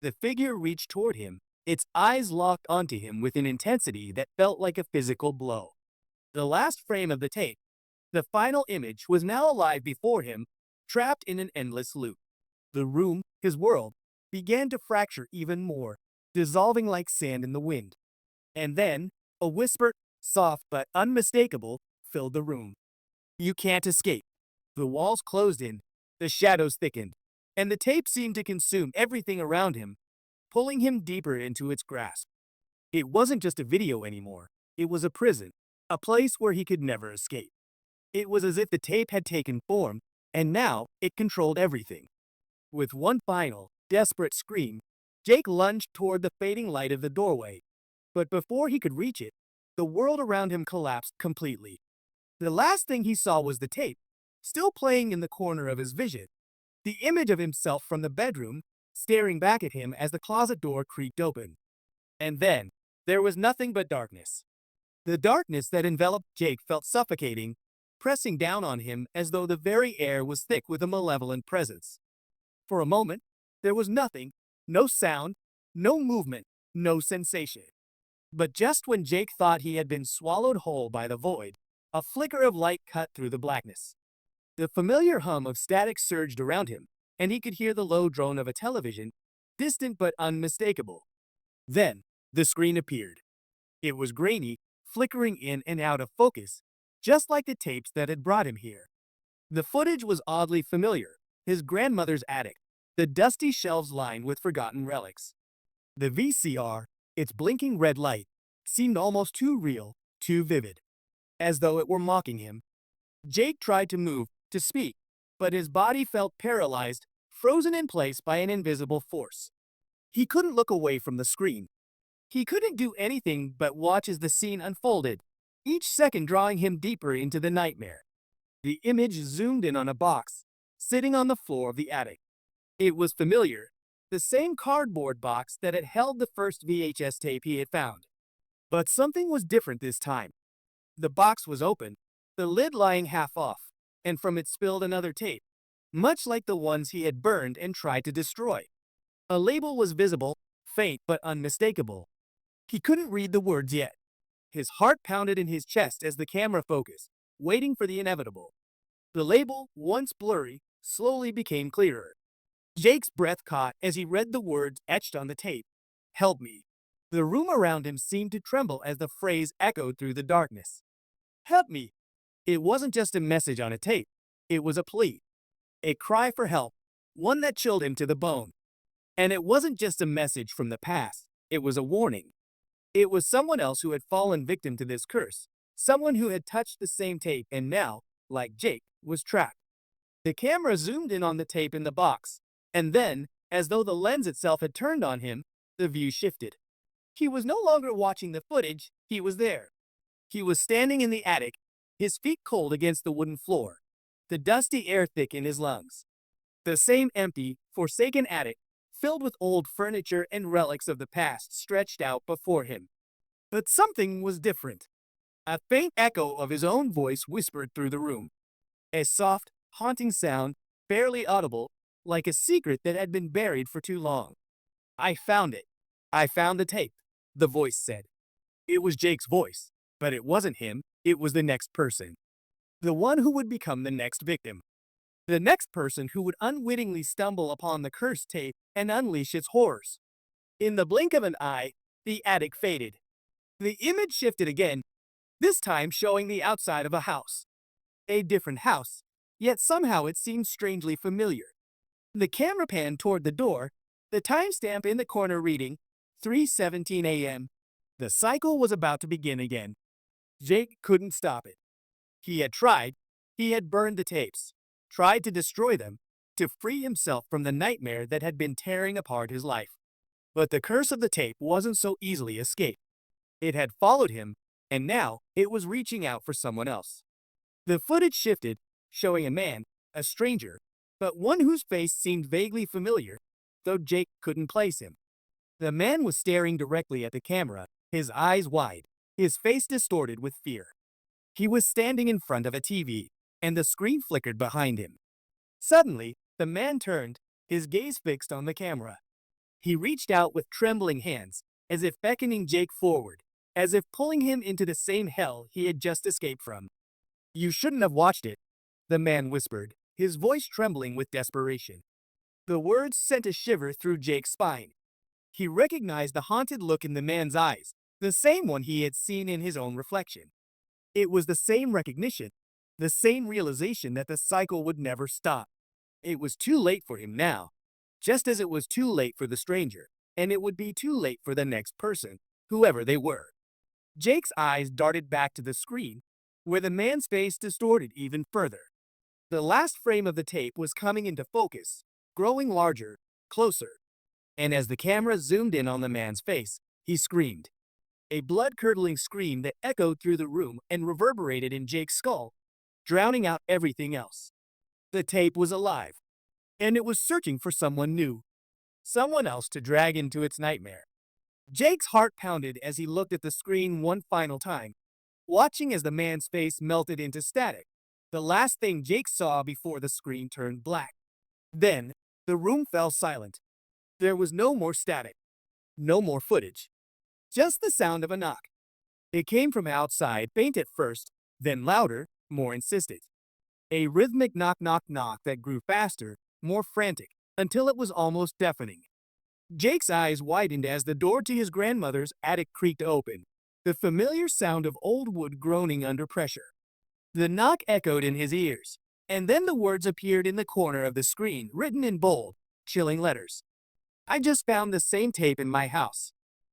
The figure reached toward him, its eyes locked onto him with an intensity that felt like a physical blow. The last frame of the tape, the final image, was now alive before him, trapped in an endless loop. The room, his world, began to fracture even more, dissolving like sand in the wind. And then, a whisper, soft but unmistakable, filled the room. You can't escape. The walls closed in, the shadows thickened, and the tape seemed to consume everything around him, pulling him deeper into its grasp. It wasn't just a video anymore. It was a prison, a place where he could never escape. It was as if the tape had taken form, and now it controlled everything. With one final, desperate scream, Jake lunged toward the fading light of the doorway. But before he could reach it, the world around him collapsed completely. The last thing he saw was the tape, still playing in the corner of his vision. The image of himself from the bedroom, staring back at him as the closet door creaked open. And then, there was nothing but darkness. The darkness that enveloped Jake felt suffocating, pressing down on him as though the very air was thick with a malevolent presence. For a moment, there was nothing, no sound, no movement, no sensation. But just when Jake thought he had been swallowed whole by the void, a flicker of light cut through the blackness. The familiar hum of static surged around him, and he could hear the low drone of a television, distant but unmistakable. Then, the screen appeared. It was grainy, flickering in and out of focus, just like the tapes that had brought him here. The footage was oddly familiar, his grandmother's attic, the dusty shelves lined with forgotten relics. The VCR, its blinking red light, seemed almost too real, too vivid, as though it were mocking him. Jake tried to move, to speak, but his body felt paralyzed, frozen in place by an invisible force. He couldn't look away from the screen. He couldn't do anything but watch as the scene unfolded, each second drawing him deeper into the nightmare. The image zoomed in on a box, sitting on the floor of the attic. It was familiar, the same cardboard box that had held the first VHS tape he had found. But something was different this time. The box was open, the lid lying half off, and from it spilled another tape, much like the ones he had burned and tried to destroy. A label was visible, faint but unmistakable. He couldn't read the words yet. His heart pounded in his chest as the camera focused, waiting for the inevitable. The label, once blurry, slowly became clearer. Jake's breath caught as he read the words etched on the tape. "Help me." The room around him seemed to tremble as the phrase echoed through the darkness. "Help me." It wasn't just a message on a tape. It was a plea. A cry for help, one that chilled him to the bone. And it wasn't just a message from the past. It was a warning. It was someone else who had fallen victim to this curse, someone who had touched the same tape and now, like Jake, was trapped. The camera zoomed in on the tape in the box, and then, as though the lens itself had turned on him, the view shifted. He was no longer watching the footage, he was there. He was standing in the attic, his feet cold against the wooden floor, the dusty air thick in his lungs. The same empty, forsaken attic, filled with old furniture and relics of the past, stretched out before him. But something was different. A faint echo of his own voice whispered through the room. A soft, haunting sound, barely audible, like a secret that had been buried for too long. "I found it. I found the tape," the voice said. It was Jake's voice, but it wasn't him, it was the next person. The one who would become the next victim. The next person who would unwittingly stumble upon the cursed tape and unleash its horrors. In the blink of an eye, the attic faded. The image shifted again, this time showing the outside of a house. A different house, yet somehow it seemed strangely familiar. The camera panned toward the door, the timestamp in the corner reading 3:17 a.m. The cycle was about to begin again. Jake couldn't stop it. He had tried. He had burned the tapes, tried to destroy them, to free himself from the nightmare that had been tearing apart his life. But the curse of the tape wasn't so easily escaped. It had followed him, and now it was reaching out for someone else. The footage shifted, showing a man, a stranger, but one whose face seemed vaguely familiar, though Jake couldn't place him. The man was staring directly at the camera, his eyes wide, his face distorted with fear. He was standing in front of a TV, and the screen flickered behind him. Suddenly, the man turned, his gaze fixed on the camera. He reached out with trembling hands, as if beckoning Jake forward, as if pulling him into the same hell he had just escaped from. "You shouldn't have watched it," the man whispered, his voice trembling with desperation. The words sent a shiver through Jake's spine. He recognized the haunted look in the man's eyes, the same one he had seen in his own reflection. It was the same recognition, the same realization that the cycle would never stop. It was too late for him now, just as it was too late for the stranger, and it would be too late for the next person, whoever they were. Jake's eyes darted back to the screen, where the man's face distorted even further. The last frame of the tape was coming into focus, growing larger, closer. And as the camera zoomed in on the man's face, he screamed. A blood-curdling scream that echoed through the room and reverberated in Jake's skull, drowning out everything else. The tape was alive, and it was searching for someone new, someone else to drag into its nightmare. Jake's heart pounded as he looked at the screen one final time, watching as the man's face melted into static, the last thing Jake saw before the screen turned black. Then, the room fell silent. There was no more static, no more footage, just the sound of a knock. It came from outside, faint at first, then louder, more insistent. A rhythmic knock knock knock that grew faster, more frantic, until it was almost deafening. Jake's eyes widened as the door to his grandmother's attic creaked open, the familiar sound of old wood groaning under pressure. The knock echoed in his ears, and then the words appeared in the corner of the screen, written in bold, chilling letters. I just found the same tape in my house.